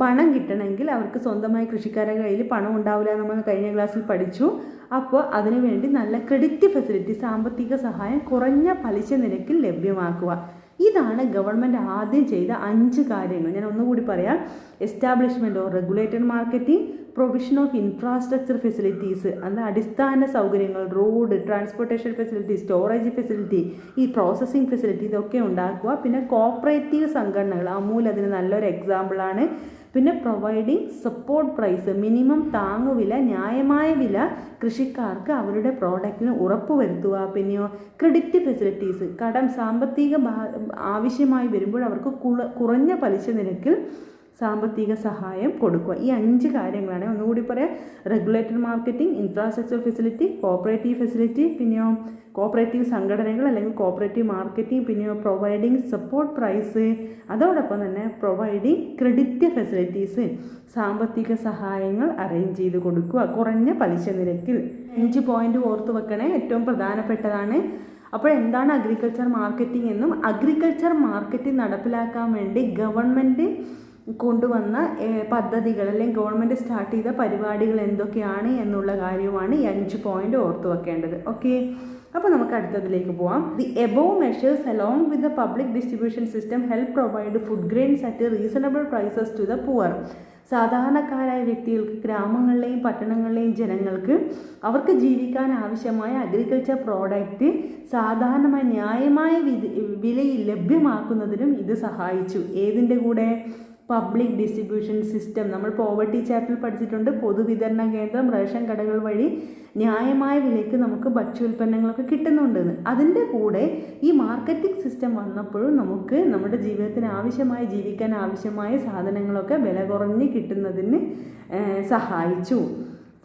പണം കിട്ടണമെങ്കിൽ അവർക്ക് സ്വന്തമായി കൃഷിക്കാരുടെ കയ്യിൽ പണം ഉണ്ടാവില്ല, നമ്മൾ കഴിഞ്ഞ ക്ലാസ്സിൽ പഠിച്ചു. അപ്പോൾ അതിനുവേണ്ടി നല്ല ക്രെഡിറ്റ് ഫെസിലിറ്റി, സാമ്പത്തിക സഹായം കുറഞ്ഞ പലിശ നിരക്കിൽ ലഭ്യമാക്കുക. ഇതാണ് ഗവൺമെൻറ് ആദ്യം ചെയ്ത 5 കാര്യങ്ങൾ. ഞാൻ ഒന്നുകൂടി പറയാം. Establishment or regulated marketing, provision of infrastructure facilities, അത് അടിസ്ഥാന സൗകര്യങ്ങൾ, road, transportation facility, storage facility, ഈ പ്രോസസ്സിംഗ് ഫെസിലിറ്റി, ഇതൊക്കെ ഉണ്ടാക്കുക. പിന്നെ കോപ്പറേറ്റീവ് സംഘടനകൾ, അമൂൽ അതിന് നല്ലൊരു എക്സാമ്പിളാണ്. പിന്നെ പ്രൊവൈഡിങ് സപ്പോർട്ട് പ്രൈസ്, മിനിമം താങ്ങുവില, ന്യായമായ വില കൃഷിക്കാർക്ക് അവരുടെ പ്രോഡക്റ്റിന് ഉറപ്പുവരുത്തുക. പിന്നെയോ ക്രെഡിറ്റ് ഫെസിലിറ്റീസ്, കടം സാമ്പത്തിക ആവശ്യമായി വരുമ്പോൾ അവർക്ക് കുറഞ്ഞ പലിശ നിരക്കിൽ സാമ്പത്തിക സഹായം കൊടുക്കുക. ഈ 5 കാര്യങ്ങളാണ്. ഒന്നുകൂടി പറയാം. Regulated marketing, infrastructure facility, cooperative facility, പിന്നെയോ കോപ്പറേറ്റീവ് സംഘടനകൾ അല്ലെങ്കിൽ കോപ്പറേറ്റീവ് മാർക്കറ്റിംഗ്, പിന്നെയോ പ്രൊവൈഡിങ് സപ്പോർട്ട് പ്രൈസ്, അതോടൊപ്പം തന്നെ പ്രൊവൈഡിങ് ക്രെഡിറ്റ് ഫെസിലിറ്റീസ്, സാമ്പത്തിക സഹായങ്ങൾ അറേഞ്ച് ചെയ്ത് കൊടുക്കുക കുറഞ്ഞ പലിശ നിരക്കിൽ. 5 പോയിന്റ് ഓർത്ത് വെക്കണേ, ഏറ്റവും പ്രധാനപ്പെട്ടതാണ്. അപ്പോൾ എന്താണ് അഗ്രികൾച്ചർ മാർക്കറ്റിംഗ് എന്നും അഗ്രികൾച്ചർ മാർക്കറ്റിംഗ് നടപ്പിലാക്കാൻ വേണ്ടി ഗവൺമെൻറ് കൊണ്ടുവന്ന പദ്ധതികൾ അല്ലെങ്കിൽ ഗവൺമെൻറ് സ്റ്റാർട്ട് ചെയ്ത പരിപാടികൾ എന്തൊക്കെയാണ് എന്നുള്ള കാര്യമാണ് ഈ 5 പോയിന്റ് ഓർത്ത് വെക്കേണ്ടത്. ഓക്കെ, അപ്പോൾ നമുക്ക് അടുത്തതിലേക്ക് പോവാം. The above measures along with the public distribution system help provide food grains at reasonable prices to the poor. സാധാരണക്കാരായ വ്യക്തികൾക്ക്, ഗ്രാമങ്ങളിലെയും പട്ടണങ്ങളിലെയും ജനങ്ങൾക്ക് അവർക്ക് ജീവിക്കാൻ ആവശ്യമായ അഗ്രികൾച്ചർ പ്രോഡക്റ്റ് സാധാരണമായി ന്യായമായ വിലയിൽ ലഭ്യമാക്കുന്നതിനും ഇത് സഹായിച്ചു. ഏതിൻ്റെ കൂടെ? Public distribution system. നമ്മൾ പോവർട്ടി ചാപ്റ്ററിൽ പഠിച്ചിട്ടുണ്ട്. പൊതുവിതരണ കേന്ദ്രം, റേഷൻ കടകൾ വഴി ന്യായമായ വിലയ്ക്ക് നമുക്ക് ഭക്ഷ്യോൽപ്പന്നങ്ങളൊക്കെ കിട്ടുന്നുണ്ടെന്ന്. അതിൻ്റെ കൂടെ ഈ മാർക്കറ്റിംഗ് സിസ്റ്റം വന്നപ്പോഴും നമുക്ക് നമ്മുടെ ജീവിതത്തിന് ആവശ്യമായ, ജീവിക്കാൻ ആവശ്യമായ സാധനങ്ങളൊക്കെ വില കുറഞ്ഞ് കിട്ടുന്നതിന് സഹായിച്ചു.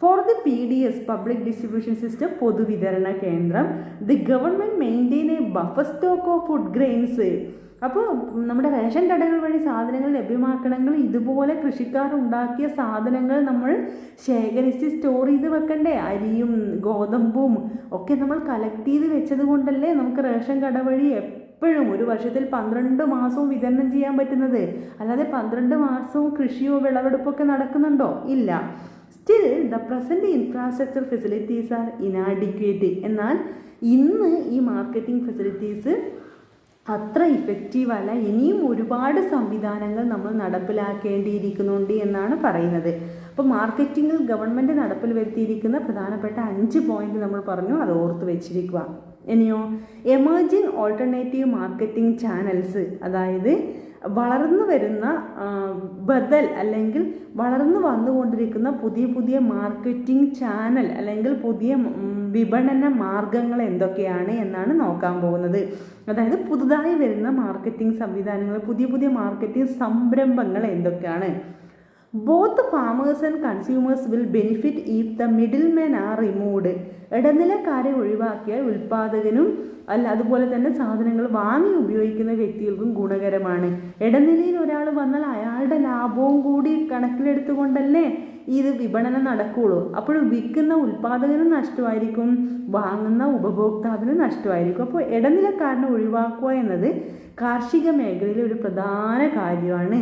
For the PDS, public distribution system, പൊതുവിതരണ കേന്ദ്രം, the government maintain A buffer stock of food grains. അപ്പോൾ നമ്മുടെ റേഷൻ കടകൾ വഴി സാധനങ്ങൾ ലഭ്യമാക്കണമെങ്കിൽ ഇതുപോലെ കൃഷിക്കാർ ഉണ്ടാക്കിയ സാധനങ്ങൾ നമ്മൾ ശേഖരിച്ച് സ്റ്റോർ ചെയ്ത് വെക്കണ്ടേ? അരിയും ഗോതമ്പും ഒക്കെ നമ്മൾ കളക്ട് ചെയ്ത് വെച്ചത് കൊണ്ടല്ലേ നമുക്ക് റേഷൻ കട വഴി എപ്പോഴും ഒരു വർഷത്തിൽ 12 മാസവും വിതരണം ചെയ്യാൻ പറ്റുന്നത്. അല്ലാതെ 12 മാസവും കൃഷിയോ വിളവെടുപ്പൊക്കെ നടക്കുന്നുണ്ടോ? ഇല്ല. Still the present infrastructure facilities R inadequate. എന്നാൽ ഇന്ന് ഈ മാർക്കറ്റിംഗ് ഫെസിലിറ്റീസ് അത്ര ഇഫക്റ്റീവ് അല്ല. ഇനിയും ഒരുപാട് സംവിധാനങ്ങൾ നമ്മൾ നടപ്പിലാക്കേണ്ടിയിരിക്കുന്നുണ്ട് എന്നാണ് പറയുന്നത്. അപ്പോൾ മാർക്കറ്റിങ്ങിൽ ഗവൺമെൻറ് നടപ്പിൽ വരുത്തിയിരിക്കുന്ന പ്രധാനപ്പെട്ട 5 പോയിന്റ് നമ്മൾ പറഞ്ഞു, അത് ഓർത്ത് വെച്ചിരിക്കുക. ഇനിയോ എമേർജിങ് ഓൾട്ടർനേറ്റീവ് മാർക്കറ്റിംഗ് ചാനൽസ്, അതായത് വളർന്നു വരുന്ന ബദൽ അല്ലെങ്കിൽ വളർന്നു വന്നുകൊണ്ടിരിക്കുന്ന പുതിയ പുതിയ മാർക്കറ്റിംഗ് ചാനൽ അല്ലെങ്കിൽ പുതിയ വിപണന മാർഗങ്ങൾ എന്തൊക്കെയാണ് എന്നാണ് നോക്കാൻ പോകുന്നത്. അതായത് പുതുതായി വരുന്ന മാർക്കറ്റിംഗ് സംവിധാനങ്ങൾ, പുതിയ പുതിയ മാർക്കറ്റിംഗ് സംരംഭങ്ങൾ എന്തൊക്കെയാണ്. Both farmers and consumers will benefit if the middlemen are removed. ഇടനിലക്കാരെ ഒഴിവാക്കിയാൽ ഉൽപ്പാദകനും അതുപോലെ തന്നെ സാധനങ്ങൾ വാങ്ങി ഉപയോഗിക്കുന്ന വ്യക്തികൾക്കും ഗുണകരമാണ്. ഇടനിലയിൽ ഒരാൾ വന്നാൽ അയാളുടെ ലാഭവും കൂടി കണക്കിലെടുത്തുകൊണ്ടല്ലേ ഇത് വിപണനം നടക്കുകയുള്ളൂ. അപ്പോൾ വിൽക്കുന്ന ഉൽപ്പാദകനും നഷ്ടമായിരിക്കും, വാങ്ങുന്ന ഉപഭോക്താവിനും നഷ്ടമായിരിക്കും. അപ്പോൾ ഇടനിലക്കാരനെ ഒഴിവാക്കുക എന്നത് കാർഷിക മേഖലയിലെ ഒരു പ്രധാന കാര്യമാണ്.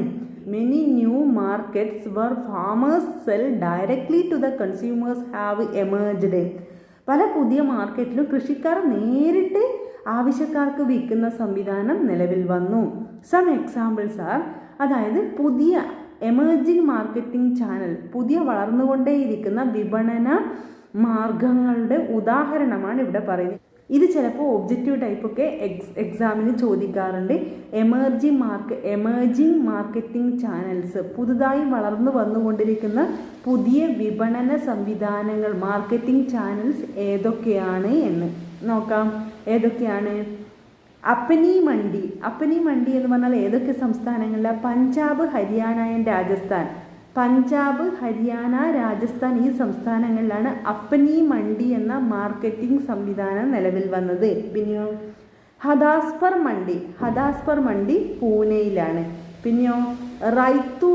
Many new markets where farmers sell directly to the consumers have emerged. പല പുതിയ മാർക്കറ്റിലും കൃഷിക്കാർ നേരിട്ട് ആവശ്യക്കാർക്ക് വിൽക്കുന്ന സംവിധാനം നിലവിൽ വന്നു. സം എക്സാമ്പിൾസ് ആർ, അതായത് പുതിയ എമേർജിംഗ് മാർക്കറ്റിംഗ് ചാനൽ, പുതിയ വളർന്നുകൊണ്ടേയിരിക്കുന്ന വിപണന മാർഗങ്ങളുടെ ഉദാഹരണമാണ് ഇവിടെ പറയുന്നത്. ഇത് ചിലപ്പോൾ ഒബ്ജക്റ്റീവ് ടൈപ്പൊക്കെ എക്സാമിന് ചോദിക്കാറുണ്ട്. എമേർജിംഗ് മാർക്കറ്റിംഗ് ചാനൽസ്, പുതുതായി വളർന്നു വന്നുകൊണ്ടിരിക്കുന്ന പുതിയ വിപണന സംവിധാനങ്ങൾ, മാർക്കറ്റിംഗ് ചാനൽസ് ഏതൊക്കെയാണ് എന്ന് നോക്കാം. ഏതൊക്കെയാണ്? അപ്പനി മണ്ഡി എന്ന് പറഞ്ഞാൽ ഏതൊക്കെ സംസ്ഥാനങ്ങളിലാണ്? പഞ്ചാബ്, ഹരിയാന ആൻഡ് രാജസ്ഥാൻ. പഞ്ചാബ്, ഹരിയാന, രാജസ്ഥാൻ ഈ സംസ്ഥാനങ്ങളിലാണ് അപ്പനി മണ്ഡി എന്ന മാർക്കറ്റിംഗ് സംവിധാനം നിലവിൽ വന്നത്. പിന്നെയോ ഹദാസ്പർ മണ്ഡി പൂനെയിലാണ്. പിന്നെയോ റൈത്തു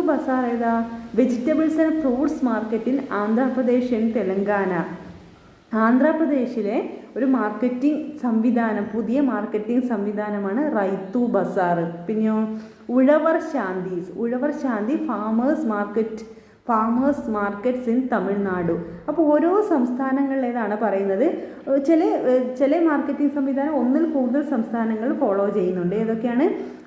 ബസാർ ഏതാ? Vegetables and fruits market in Andhra Pradesh and Telangana. ആന്ധ്രാപ്രദേശിലെ ഒരു മാർക്കറ്റിംഗ് സംവിധാനം, പുതിയ മാർക്കറ്റിംഗ് സംവിധാനമാണ് റൈത്തു ബസാർ. പിന്നെയോ ഉഴവർ ശാന്തി ഫാമേഴ്സ് മാർക്കറ്റ്സ് ഇൻ തമിഴ്നാടു. അപ്പോൾ ഓരോ സംസ്ഥാനങ്ങളിലേതാണ് പറയുന്നത്. ചില മാർക്കറ്റിംഗ് സംവിധാനം ഒന്നിൽ കൂടുതൽ സംസ്ഥാനങ്ങൾ ഫോളോ ചെയ്യുന്നുണ്ട്. ഏതൊക്കെയാണ്?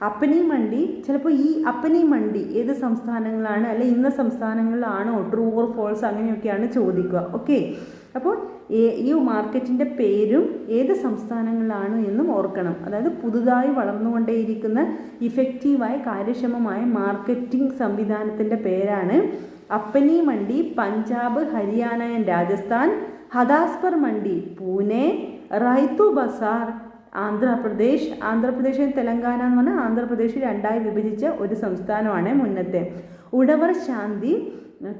അപ്പനി മണ്ഡി. ചിലപ്പോൾ ഈ അപ്പനി മണ്ഡി ഏത് സംസ്ഥാനങ്ങളാണ്, അല്ലെ ഇന്ന സംസ്ഥാനങ്ങളിലാണോ, ട്രൂ ഓർ ഫോൾസ് അങ്ങനെയൊക്കെയാണ് ചോദിക്കുക. ഓക്കെ, അപ്പോൾ ഈ മാർക്കറ്റിൻ്റെ പേരും ഏത് സംസ്ഥാനങ്ങളിലാണ് എന്നും ഓർക്കണം. അതായത് പുതുതായി വളർന്നുകൊണ്ടേയിരിക്കുന്ന ഇഫക്റ്റീവായ കാര്യക്ഷമമായ മാർക്കറ്റിംഗ് സംവിധാനത്തിൻ്റെ പേരാണ് അപ്പനി മണ്ഡി പഞ്ചാബ്, ഹരിയാന ആൻഡ് രാജസ്ഥാൻ, ഹദാസ്പർ മണ്ഡി പൂനെ, റൈത്തു ബസാർ ആന്ധ്രാപ്രദേശ് തെലങ്കാന എന്ന് പറഞ്ഞാൽ ആന്ധ്രാപ്രദേശ് രണ്ടായി വിഭജിച്ച ഒരു സംസ്ഥാനമാണ് മുന്നത്തെ. ഉഴവർ ശാന്തി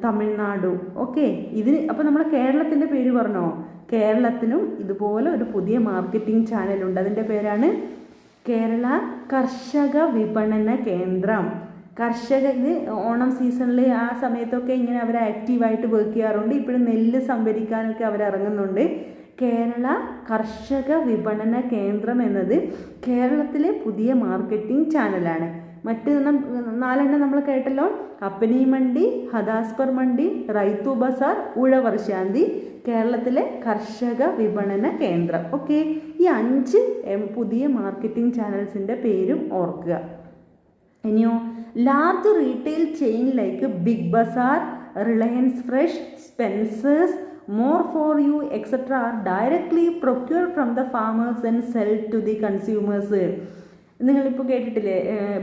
തമിഴ്നാടു. ഓക്കെ, ഇതിന് അപ്പോൾ നമ്മുടെ കേരളത്തിൻ്റെ പേര് പറഞ്ഞോ? കേരളത്തിനും ഇതുപോലെ ഒരു പുതിയ മാർക്കറ്റിംഗ് ചാനലുണ്ട്. അതിൻ്റെ പേരാണ് കേരള കർഷക വിപണന കേന്ദ്രം. ഇത് ഓണം സീസണിൽ ആ സമയത്തൊക്കെ ഇങ്ങനെ അവർ ആക്റ്റീവായിട്ട് വർക്ക് ചെയ്യാറുണ്ട്. ഇപ്പോഴും നെല്ല് സംഭരിക്കാനൊക്കെ അവർ ഇറങ്ങുന്നുണ്ട്. കേരള കർഷക വിപണന കേന്ദ്രം എന്നത് കേരളത്തിലെ പുതിയ മാർക്കറ്റിംഗ് ചാനലാണ്. മറ്റ് 4 നമ്മൾ കേട്ടല്ലോ. അപ്പനി മണ്ഡി, ഹദാസ്പർ മണ്ഡി, റൈത്തു ബസാർ, ഉഴവർ ശാന്തി, കേരളത്തിലെ കർഷക വിപണന കേന്ദ്രം. ഓക്കെ, ഈ 5 പുതിയ മാർക്കറ്റിംഗ് ചാനൽസിൻ്റെ പേരും ഓർക്കുക. ഇനിയോ large retail chain like Big Bazaar, Reliance Fresh, Spencer's, more for you etc are directly procured from the farmers and sell to the consumers. നിങ്ങളിപ്പോൾ കേട്ടിട്ടില്ലേ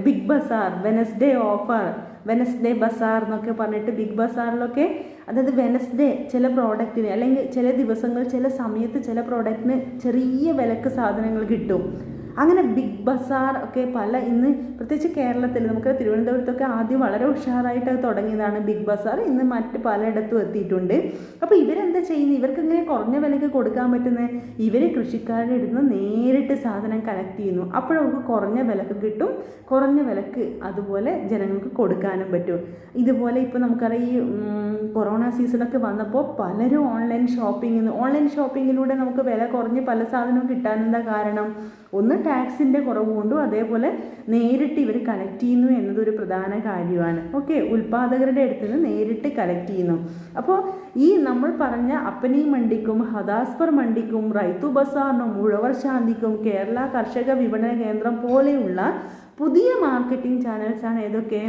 ബിഗ് ബസാർ, വെനസ്ഡേ ബസാർ എന്നൊക്കെ പറഞ്ഞിട്ട് ബിഗ് ബസാറിലൊക്കെ, അതായത് വെനസ്ഡേ ചില പ്രോഡക്റ്റിന് അല്ലെങ്കിൽ ചില ദിവസങ്ങൾ ചില സമയത്ത് ചില പ്രോഡക്റ്റിന് ചെറിയ വിലക്ക് സാധനങ്ങൾ കിട്ടും. അങ്ങനെ ബിഗ് ബസാർ ഒക്കെ ഇന്ന് പ്രത്യേകിച്ച് കേരളത്തിൽ നമുക്ക് തിരുവനന്തപുരത്തൊക്കെ ആദ്യം വളരെ ഉഷാറായിട്ട് അത് തുടങ്ങിയതാണ് ബിഗ് ബസാർ. ഇന്ന് മറ്റ് പലയിടത്തും എത്തിയിട്ടുണ്ട്. അപ്പോൾ ഇവരെന്താ ചെയ്യുന്നത്? ഇവർക്ക് ഇങ്ങനെ കുറഞ്ഞ വിലയ്ക്ക് കൊടുക്കാൻ പറ്റുന്നത്? ഇവർ കൃഷിക്കാരുടെ അടുത്ത് നേരിട്ട് സാധനം കളക്ട് ചെയ്യുന്നു. അപ്പോഴവർക്ക് കുറഞ്ഞ വിലക്ക് കിട്ടും. കുറഞ്ഞ വിലക്ക് അതുപോലെ ജനങ്ങൾക്ക് കൊടുക്കാനും പറ്റും. ഇതുപോലെ ഇപ്പോൾ നമുക്കറിയാം ഈ കൊറോണ സീസണൊക്കെ വന്നപ്പോൾ പലരും ഓൺലൈൻ ഷോപ്പിങ്ങിലൂടെ നമുക്ക് വില കുറഞ്ഞ് പല സാധനവും കിട്ടാനെന്താ കാരണം? ഒന്ന് ടാക്സിൻ്റെ കുറവ് കൊണ്ടും അതേപോലെ നേരിട്ട് ഇവർ കളക്ട് ചെയ്യുന്നു എന്നതൊരു പ്രധാന കാര്യമാണ്. ഓക്കെ, ഉൽപ്പാദകരുടെ അടുത്ത് നിന്ന് നേരിട്ട് കളക്ട് ചെയ്യുന്നു. അപ്പോൾ ഈ നമ്മൾ പറഞ്ഞ അപ്പനി മണ്ഡിക്കും ഹദാസ്പർ മണ്ഡിക്കും റൈത്തു ബസാറിനും ഉഴവർ ശാന്തിക്കും കേരള കർഷക വിപണന കേന്ദ്രം പോലെയുള്ള പുതിയ മാർക്കറ്റിംഗ് ചാനൽസാണ് ഏതൊക്കെ?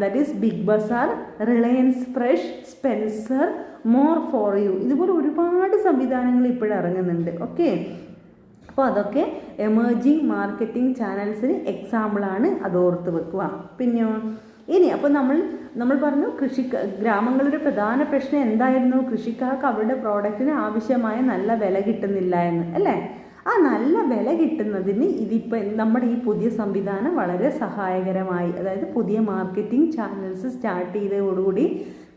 That is Big Bazaar, Reliance Fresh, Spencer, more for you. ഇതുപോലെ ഒരുപാട് സംവിധാനങ്ങൾ ഇപ്പോഴിറങ്ങുന്നുണ്ട്. ഓക്കെ, അപ്പോൾ അതൊക്കെ എമേർജിങ് മാർക്കറ്റിംഗ് ചാനൽസിന് എക്സാമ്പിളാണ്, അത് ഓർത്ത് വെക്കുക. പിന്നെയോ ഇനി അപ്പോൾ നമ്മൾ പറഞ്ഞു ഗ്രാമങ്ങളുടെ പ്രധാന പ്രശ്നം എന്തായിരുന്നു? കൃഷിക്കാർക്ക് അവരുടെ പ്രോഡക്റ്റിന് ആവശ്യമായ നല്ല വില കിട്ടുന്നില്ല എന്ന്, അല്ലേ? ആ നല്ല വില കിട്ടുന്നതിന് ഇതിപ്പോൾ നമ്മുടെ ഈ പുതിയ സംവിധാനം വളരെ സഹായകരമായി. അതായത് പുതിയ മാർക്കറ്റിംഗ് ചാനൽസ് സ്റ്റാർട്ട് ചെയ്തതോടുകൂടി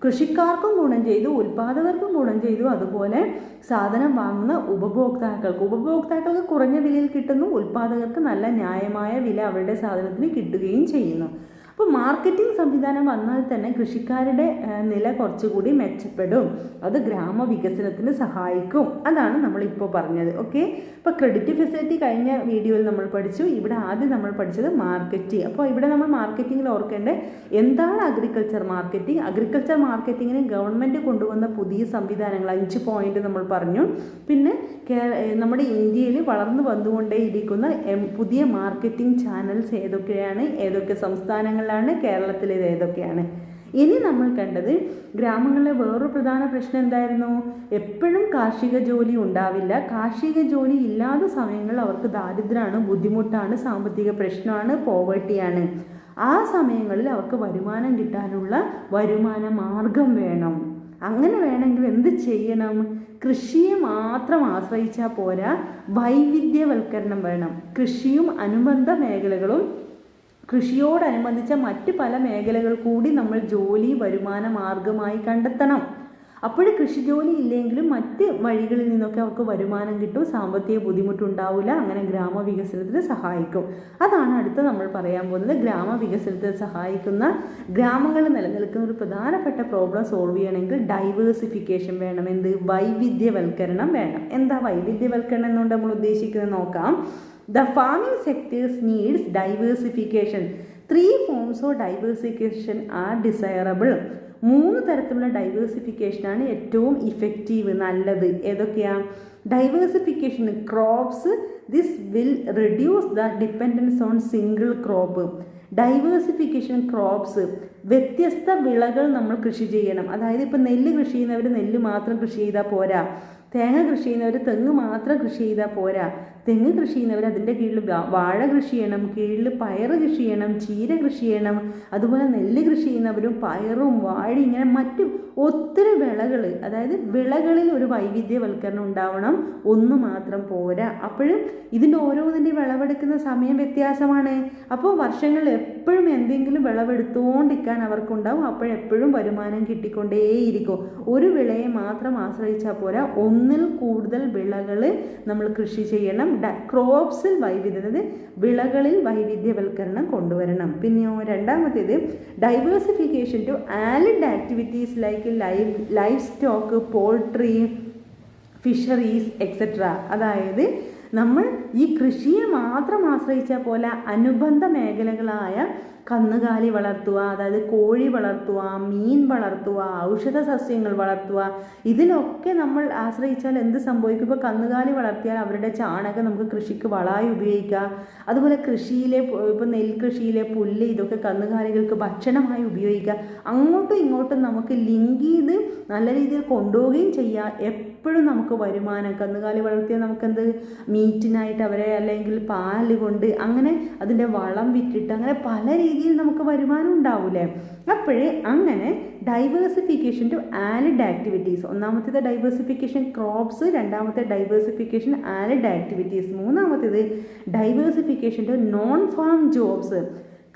കൃഷിക്കാർക്കും ഗുണം ചെയ്തു, ഉൽപ്പാദകർക്കും ഗുണം ചെയ്തു, അതുപോലെ സാധനം വാങ്ങുന്ന ഉപഭോക്താക്കൾക്ക് കുറഞ്ഞ വിലയിൽ കിട്ടുന്നു, ഉൽപ്പാദകർക്ക് നല്ല ന്യായമായ വില അവരുടെ സാധനത്തിന് കിട്ടുകയും ചെയ്യുന്നു. അപ്പോൾ മാർക്കറ്റിംഗ് സംവിധാനം വന്നാൽ തന്നെ കൃഷിക്കാരുടെ നില കുറച്ചുകൂടി മെച്ചപ്പെടും. അത് ഗ്രാമവികസനത്തിന് സഹായിക്കും. അതാണ് നമ്മളിപ്പോൾ പറഞ്ഞത്. ഓക്കെ, അപ്പോൾ ക്രെഡിറ്റ് ഫെസിലിറ്റി കഴിഞ്ഞ വീഡിയോയിൽ നമ്മൾ പഠിച്ചു. ഇവിടെ ആദ്യം നമ്മൾ പഠിച്ചത് മാർക്കറ്റിംഗ്. അപ്പോൾ ഇവിടെ നമ്മൾ മാർക്കറ്റിങ്ങിൽ ഓർക്കേണ്ടത് എന്താണ് അഗ്രികൾച്ചർ മാർക്കറ്റിങ്ങിന് ഗവൺമെൻറ് കൊണ്ടുവന്ന പുതിയ സംവിധാനങ്ങൾ 5 പോയിന്റ് നമ്മൾ പറഞ്ഞു. പിന്നെ നമ്മുടെ ഇന്ത്യയിൽ വളർന്നു വന്നുകൊണ്ടേയിരിക്കുന്ന പുതിയ മാർക്കറ്റിംഗ് ചാനൽസ് ഏതൊക്കെ സംസ്ഥാനങ്ങളിലാണ്, കേരളത്തിലേത് ഏതൊക്കെയാണ്. ഇനി നമ്മൾ കണ്ടത് ഗ്രാമങ്ങളിലെ വേറൊരു പ്രധാന പ്രശ്നം എന്തായിരുന്നു? എപ്പോഴും കാർഷിക ജോലി ഉണ്ടാവില്ല. കാർഷിക ജോലി ഇല്ലാത്ത സമയങ്ങളിൽ അവർക്ക് ദാരിദ്ര്യമാണ്, ബുദ്ധിമുട്ടാണ്, സാമ്പത്തിക പ്രശ്നമാണ്, പോവർട്ടിയാണ്. ആ സമയങ്ങളിൽ അവർക്ക് വരുമാനം കിട്ടാനുള്ള വരുമാന മാർഗം വേണം. അങ്ങനെ വേണമെങ്കിൽ എന്ത് ചെയ്യണം? കൃഷിയെ മാത്രം ആശ്രയിച്ചാൽ പോരാ, വൈവിധ്യവൽക്കരണം വേണം. കൃഷിയും അനുബന്ധ മേഖലകളും കൃഷിയോടനുബന്ധിച്ച മറ്റ് പല മേഖലകൾ കൂടി നമ്മൾ ജോലി വരുമാന മാർഗമായി കണ്ടെത്തണം. അപ്പോൾ കൃഷി ജോലി ഇല്ലെങ്കിലും മറ്റ് വഴികളിൽ നിന്നൊക്കെ അവർക്ക് വരുമാനം കിട്ടും, സാമ്പത്തിക ബുദ്ധിമുട്ടുണ്ടാവില്ല, അങ്ങനെ ഗ്രാമവികസനത്തിന് സഹായിക്കും. അതാണ് അടുത്ത നമ്മൾ പറയാൻ പോകുന്നത്. ഗ്രാമവികസനത്തിന് സഹായിക്കുന്ന, ഗ്രാമങ്ങളിൽ നിലനിൽക്കുന്ന ഒരു പ്രധാനപ്പെട്ട പ്രോബ്ലം സോൾവ് ചെയ്യണമെങ്കിൽ ഡൈവേഴ്സിഫിക്കേഷൻ വേണം. എന്ത്? വൈവിധ്യവൽക്കരണം വേണം. എന്താ വൈവിധ്യവൽക്കരണം എന്നുകൊണ്ട് നമ്മൾ ഉദ്ദേശിക്കുന്നത് നോക്കാം. The farming sectors needs diversification. 3 forms of diversification are desirable. 3 തരത്തിലുള്ള ഡൈവേഴ്സിഫിക്കേഷനാണ് ഏറ്റവും ഇഫക്റ്റീവ്, നല്ലത്. ഏതൊക്കെയാണ്? Diversification crops, this will reduce the dependence on single crop. Diversification crops, വ്യത്യസ്ത വിളകൾ നമ്മൾ കൃഷി ചെയ്യണം. അതായത് ഇപ്പം നെല്ല് കൃഷി ചെയ്യുന്നവർ നെല്ല് മാത്രം കൃഷി ചെയ്താൽ പോരാ, തേങ്ങ കൃഷി ചെയ്യുന്നവർ തെങ്ങ് മാത്രം കൃഷി ചെയ്താൽ പോരാ, തെങ്ങ് കൃഷി ചെയ്യുന്നവർ അതിൻ്റെ കീഴിൽ വാഴ കൃഷി ചെയ്യണം, കീഴിൽ പയർ കൃഷി ചെയ്യണം, ചീര കൃഷി ചെയ്യണം. അതുപോലെ നെല്ല് കൃഷി ചെയ്യുന്നവരും പയറും വാഴയും ഇങ്ങനെ മറ്റു ഒത്തിരി വിളകൾ, അതായത് വിളകളിൽ ഒരു വൈവിധ്യവൽക്കരണം ഉണ്ടാവണം, ഒന്ന് മാത്രം പോരാ. അപ്പോഴും ഇതിൻ്റെ ഓരോന്നിൻ്റെ വിളവെടുക്കുന്ന സമയം വ്യത്യാസമാണ്. അപ്പോൾ വർഷങ്ങളിൽ എപ്പോഴും എന്തെങ്കിലും വിളവെടുത്തുകൊണ്ടിരിക്കാൻ അവർക്കുണ്ടാവും. അപ്പോഴെപ്പോഴും വരുമാനം കിട്ടിക്കൊണ്ടേയിരിക്കും. ഒരു വിളയെ മാത്രം ആശ്രയിച്ചാൽ പോരാ, ഒന്നിൽ കൂടുതൽ വിളകൾ നമ്മൾ കൃഷി ചെയ്യണം. ക്രോപ്സിൽ അതായത് വിളകളിൽ വൈവിധ്യവൽക്കരണം കൊണ്ടുവരണം. പിന്നെയോ രണ്ടാമത്തേത് diversification to allied activities like livestock, poultry, fisheries etcetera. അതായത് നമ്മൾ ഈ കൃഷിയെ മാത്രം ആശ്രയിച്ചാൽ പോലെ അനുബന്ധ മേഖലകളായ കന്നുകാലി വളർത്തുക, അതായത് കോഴി വളർത്തുക, മീൻ വളർത്തുക, ഔഷധ സസ്യങ്ങൾ വളർത്തുക, ഇതിലൊക്കെ നമ്മൾ ആശ്രയിച്ചാൽ എന്ത് സംഭവിക്കും? ഇപ്പോൾ കന്നുകാലി വളർത്തിയാൽ അവരുടെ ചാണകം നമുക്ക് കൃഷിക്ക് വളമായി ഉപയോഗിക്കാം. അതുപോലെ കൃഷിയിലെ ഇപ്പോൾ നെൽകൃഷിയിലെ പുല്ല് ഇതൊക്കെ കന്നുകാലികൾക്ക് ഭക്ഷണമായി ഉപയോഗിക്കാം. അങ്ങോട്ടും ഇങ്ങോട്ടും നമുക്ക് ലിങ്ക് ചെയ്ത് നല്ല രീതിയിൽ കൊണ്ടുപോവുകയും ചെയ്യാം. എപ്പോഴും നമുക്ക് വരുമാനം, കന്നുകാലി വളർത്തിയാൽ നമുക്കെന്ത് മീറ്റിനായിട്ട് അവരെ, അല്ലെങ്കിൽ പാല് കൊണ്ട്, അങ്ങനെ അതിൻ്റെ വളം വിറ്റിട്ട്, അങ്ങനെ പല രീതിയിൽ നമുക്ക് വരുമാനം ഉണ്ടാവൂലേ. അപ്പോഴേ അങ്ങനെ ഡൈവേഴ്സിഫിക്കേഷൻ ടു ആലിഡ് ആക്ടിവിറ്റീസ്, ഒന്നാമത്തേത് ഡൈവേഴ്സിഫിക്കേഷൻ ക്രോപ്സ്, രണ്ടാമത്തെ ഡൈവേഴ്സിഫിക്കേഷൻ ആലിഡ് ആക്ടിവിറ്റീസ്, മൂന്നാമത്തേത് diversification to non farm jobs,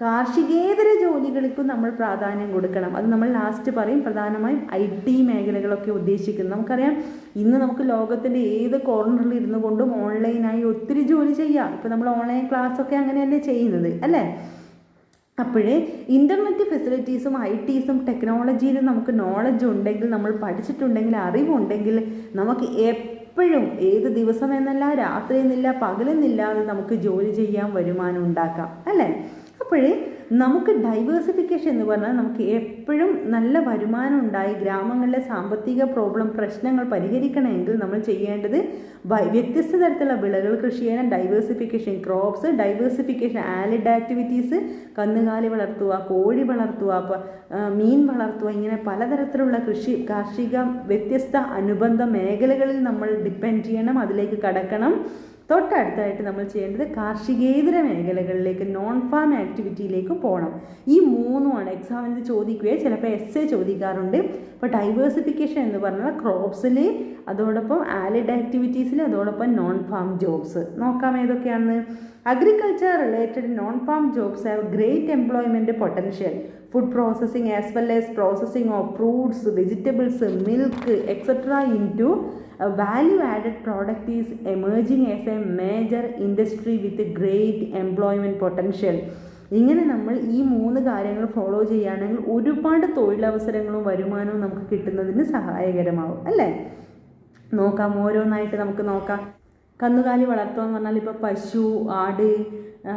കാർഷികേതര ജോലികൾക്കും നമ്മൾ പ്രാധാന്യം കൊടുക്കണം. അത് നമ്മൾ ലാസ്റ്റ് പറയും. പ്രധാനമായും IT മേഖലകളൊക്കെ ഉദ്ദേശിക്കുന്നത്. നമുക്കറിയാം ഇന്ന് നമുക്ക് ലോകത്തിൻ്റെ ഏത് കോർണറിൽ ഇരുന്നു കൊണ്ടും ഓൺലൈനായി ഒത്തിരി ജോലി ചെയ്യാം. ഇപ്പോൾ നമ്മൾ ഓൺലൈൻ ക്ലാസ്സൊക്കെ അങ്ങനെയല്ലേ ചെയ്യുന്നത്, അല്ലേ? അപ്പോഴേ ഇൻ്റർനെറ്റ് ഫെസിലിറ്റീസും ITസും ടെക്നോളജിയിലും നമുക്ക് നോളജ് ഉണ്ടെങ്കിൽ, നമ്മൾ പഠിച്ചിട്ടുണ്ടെങ്കിൽ, അറിവുണ്ടെങ്കിൽ, നമുക്ക് എപ്പോഴും ഏത് ദിവസം എന്നല്ല, രാത്രി എന്നില്ല, പകലെന്നില്ലാതെ നമുക്ക് ജോലി ചെയ്യാൻ, വരുമാനം ഉണ്ടാക്കാം, അല്ലേ? അപ്പോഴേ നമുക്ക് ഡൈവേഴ്സിഫിക്കേഷൻ എന്ന് പറഞ്ഞാൽ നമുക്ക് എപ്പോഴും നല്ല വരുമാനം ഉണ്ടായി ഗ്രാമങ്ങളിലെ സാമ്പത്തിക പ്രശ്നങ്ങൾ പരിഹരിക്കണമെങ്കിൽ നമ്മൾ ചെയ്യേണ്ടത് വ്യത്യസ്ത തരത്തിലുള്ള വിളകൾ കൃഷി ചെയ്യണം. Diversification crops, diversification allied activities, കന്നുകാലി വളർത്തുക, കോഴി വളർത്തുക, മീൻ വളർത്തുക, ഇങ്ങനെ പലതരത്തിലുള്ള കാർഷിക വ്യത്യസ്ത അനുബന്ധ മേഖലകളിൽ നമ്മൾ ഡിപ്പെൻഡ് ചെയ്യണം, അതിലേക്ക് കടക്കണം. തൊട്ടടുത്തായിട്ട് നമ്മൾ ചെയ്യേണ്ടത് കാർഷികേതര മേഖലകളിലേക്ക്, നോൺ ഫാം ആക്ടിവിറ്റിയിലേക്ക് പോകണം. ഈ മൂന്നുമാണ് എക്സാമിന് ചോദിക്കുകയോ ചിലപ്പോൾ എസ്സേ ചോദിക്കാറുണ്ട്. അപ്പോൾ ഡൈവേഴ്സിഫിക്കേഷൻ എന്ന് പറഞ്ഞാൽ ക്രോപ്സിൽ, അതോടൊപ്പം ആലിഡ് ആക്ടിവിറ്റീസിൽ, അതോടൊപ്പം നോൺ ഫാം ജോബ്സ്. നോക്കാം ഏതൊക്കെയാണെന്ന്. Agriculture related non farm jobs have great employment potential. Food processing as well as processing of fruits, vegetables, milk etcetera into value added product is emerging as a major industry with great employment potential. ഇങ്ങനെ നമ്മൾ ഈ 3 കാര്യങ്ങൾ ഫോളോ ചെയ്യുകയാണെങ്കിൽ ഒരുപാട് തൊഴിലവസരങ്ങളും വരുമാനവും നമുക്ക് കിട്ടുന്നതിന് സഹായകരമാവും, അല്ലേ? നോക്കാം, ഓരോന്നായിട്ട് നമുക്ക് നോക്കാം. കന്നുകാലി വളർത്തുക എന്ന് പറഞ്ഞാൽ ഇപ്പോൾ പശു, ആട്,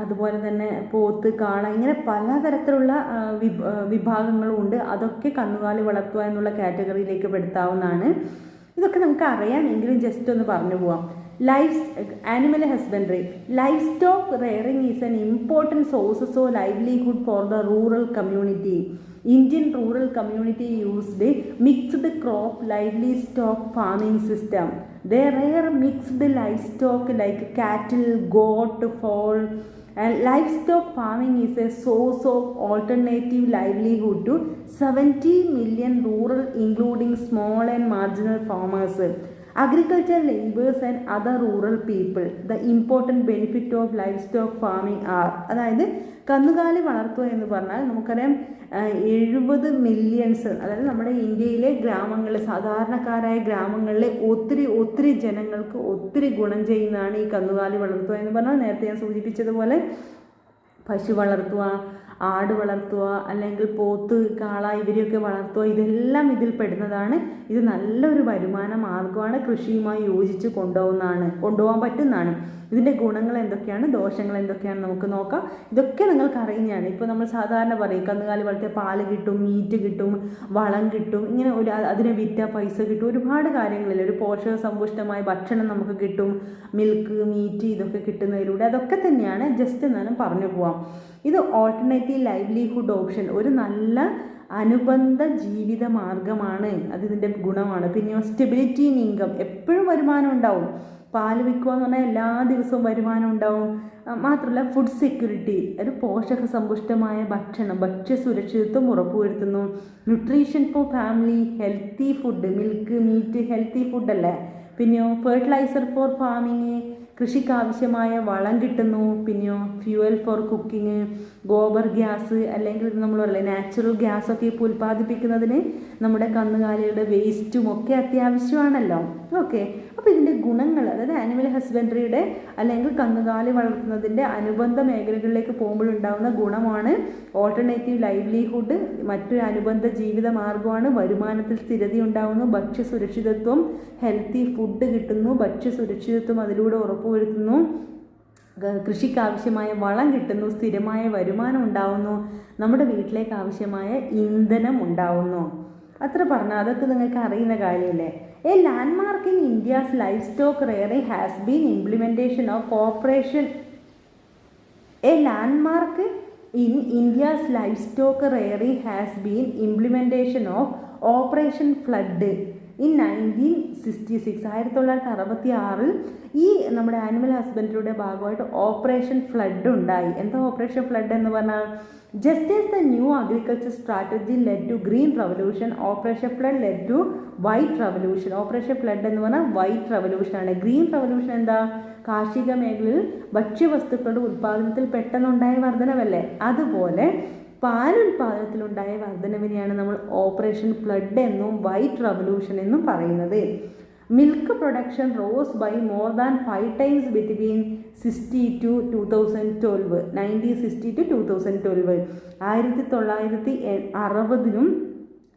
അതുപോലെ തന്നെ പോത്ത്, കാള, ഇങ്ങനെ പലതരത്തിലുള്ള വിഭാഗങ്ങളും ഉണ്ട്. അതൊക്കെ കന്നുകാലി വളർത്തുക എന്നുള്ള കാറ്റഗറിയിലേക്ക് പെടുത്താവുന്നതാണ്. ഇതൊക്കെ നമുക്ക് അറിയാമെങ്കിലും ജസ്റ്റ് ഒന്ന് പറഞ്ഞു പോവാം. Animal husbandry. Livestock rearing is an important source of livelihood for the rural community. Indian rural community used mixed crop livestock farming system. They rear mixed livestock like cattle, goat, fowl. And livestock farming is a source of alternative livelihood to 70 million rural, including small and marginal farmers. Agriculture labours and other rural people the important benefit of livestock farming are. അതായത് കന്നുകാലി വളർത്തുക എന്ന് പറഞ്ഞാൽ നമുക്കറിയാം 70 മില്യൺസ്, അതായത് നമ്മുടെ ഇന്ത്യയിലെ ഗ്രാമങ്ങളിൽ, സാധാരണക്കാരായ ഗ്രാമങ്ങളിലെ ഒത്തിരി ജനങ്ങൾക്ക് ഒത്തിരി ഗുണം ചെയ്യുന്നതാണ് ഈ കന്നുകാലി വളർത്തുക എന്ന് പറഞ്ഞാൽ. നേരത്തെ ഞാൻ സൂചിപ്പിച്ചതുപോലെ പശു വളർത്തുക, ആട് വളർത്തുക, അല്ലെങ്കിൽ പോത്ത്, കാള ഇവരെയൊക്കെ വളർത്തുക, ഇതെല്ലാം ഇതിൽ പെടുന്നതാണ്. ഇത് നല്ലൊരു വരുമാന മാർഗമാണ്, കൃഷിയുമായി യോജിച്ച് കൊണ്ടുപോകാൻ പറ്റുന്നതാണ്. ഇതിൻ്റെ ഗുണങ്ങൾ എന്തൊക്കെയാണ്, ദോഷങ്ങൾ എന്തൊക്കെയാണ് നമുക്ക് നോക്കാം. ഇതൊക്കെ നിങ്ങൾക്ക് അറിയുന്നതാണ്. ഇപ്പോൾ നമ്മൾ സാധാരണ പറയും കന്നുകാലി വളർത്തിയ പാല് കിട്ടും, മീറ്റ് കിട്ടും, വളം കിട്ടും, ഇങ്ങനെ അതിനെ വിറ്റ പൈസ കിട്ടും, ഒരുപാട് കാര്യങ്ങളില്ല. ഒരു പോഷക സമ്പുഷ്ടമായ ഭക്ഷണം നമുക്ക് കിട്ടും, മിൽക്ക്, മീറ്റ് ഇതൊക്കെ കിട്ടുന്നതിലൂടെ. അതൊക്കെ തന്നെയാണ്, ജസ്റ്റ് എന്നാലും പറഞ്ഞു പോവാം. ഇത് ഓൾട്ടർനേറ്റീവ് ലൈവ്ലിഹുഡ് ഓപ്ഷൻ, ഒരു നല്ല അനുബന്ധ ജീവിത മാർഗമാണ്. അതിൻ്റെ ഗുണമാണ്. പിന്നെ സ്റ്റെബിലിറ്റി ഇൻ ഇൻകം, എപ്പോഴും വരുമാനം ഉണ്ടാവും. പാല് വിൽക്കുക എന്ന് പറഞ്ഞാൽ എല്ലാ ദിവസവും വരുമാനം ഉണ്ടാവും. മാത്രമല്ല ഫുഡ് സെക്യൂരിറ്റി, ഒരു പോഷക സമ്പുഷ്ടമായ ഭക്ഷണം, ഭക്ഷ്യസുരക്ഷിതത്വം ഉറപ്പുവരുത്തുന്നു. Nutrition for family, healthy food, milk, meat healthy ഫുഡല്ലേ. പിന്നെയോ ഫെർട്ടിലൈസർ ഫോർ ഫാമിങ്, കൃഷിക്ക് ആവശ്യമായ വളം കിട്ടുന്നു. പിന്നെയോ fuel for cooking, gobar gas, അല്ലെങ്കിൽ നമ്മൾ പറയില്ലേ നാച്ചുറൽ ഗ്യാസൊക്കെ ഇപ്പോൾ ഉൽപ്പാദിപ്പിക്കുന്നതിന് നമ്മുടെ കന്നുകാലികളുടെ വേസ്റ്റും ഒക്കെ അത്യാവശ്യമാണല്ലോ. ഓക്കെ, അപ്പോൾ ഇതിൻ്റെ ഗുണങ്ങൾ, അതായത് ആനിമൽ ഹസ്ബൻഡറിയുടെ അല്ലെങ്കിൽ കന്നുകാലി വളർത്തുന്നതിൻ്റെ അനുബന്ധ മേഖലകളിലേക്ക് പോകുമ്പോഴുണ്ടാകുന്ന ഗുണമാണ് ഓൾട്ടർനേറ്റീവ് ലൈവ്ലിഹുഡ്, മറ്റൊരു അനുബന്ധ ജീവിത മാർഗമാണ്, വരുമാനത്തിൽ സ്ഥിരത ഉണ്ടാകുന്നു, ഭക്ഷ്യസുരക്ഷിതത്വം, ഹെൽത്തി ഫുഡ് കിട്ടുന്നു, ഭക്ഷ്യസുരക്ഷിതത്വം അതിലൂടെ ഉറപ്പുവരുത്തുന്നു, കൃഷിക്ക് ആവശ്യമായ വളം കിട്ടുന്നു, സ്ഥിരമായ വരുമാനം ഉണ്ടാവുന്നു, നമ്മുടെ വീട്ടിലേക്ക് ആവശ്യമായ ഇന്ധനം ഉണ്ടാവുന്നു. അത്ര പറഞ്ഞാൽ അതൊക്കെ നിങ്ങൾക്ക് അറിയുന്ന കാര്യമല്ലേ. A landmark in India's life stock rearing has been implementation of operation. A landmark in India's life stock rearing has been implementation of operation flood in 1966. 1966 ഈ നമ്മുടെ ആനിമൽ ഹസ്ബൻഡറിയുടെ ഭാഗമായിട്ട് ഓപ്പറേഷൻ ഫ്ലഡ് ഉണ്ടായി. എന്താ ഓപ്പറേഷൻ ഫ്ലഡ് എന്ന് പറഞ്ഞാൽ, just as the new agriculture strategy led to green revolution, operation flood led to white revolution. Operation flood എന്ന് പറഞ്ഞാൽ വൈറ്റ് റവല്യൂഷനാണ്. ഗ്രീൻ റവല്യൂഷൻ എന്താ, കാർഷിക മേഖലയിൽ ഭക്ഷ്യവസ്തുക്കളുടെ ഉൽപ്പാദനത്തിൽ പെട്ടെന്നുണ്ടായ വർധനവല്ലേ. അതുപോലെ പാലുൽപാദനത്തിലുണ്ടായ വർധനവിനെയാണ് നമ്മൾ ഓപ്പറേഷൻ ഫ്ലഡ് എന്നും വൈറ്റ് റവല്യൂഷൻ എന്നും പറയുന്നത്. Milk production rose by more than 5 times between 1960 to 2012. 1960 to 2012, 1960-നും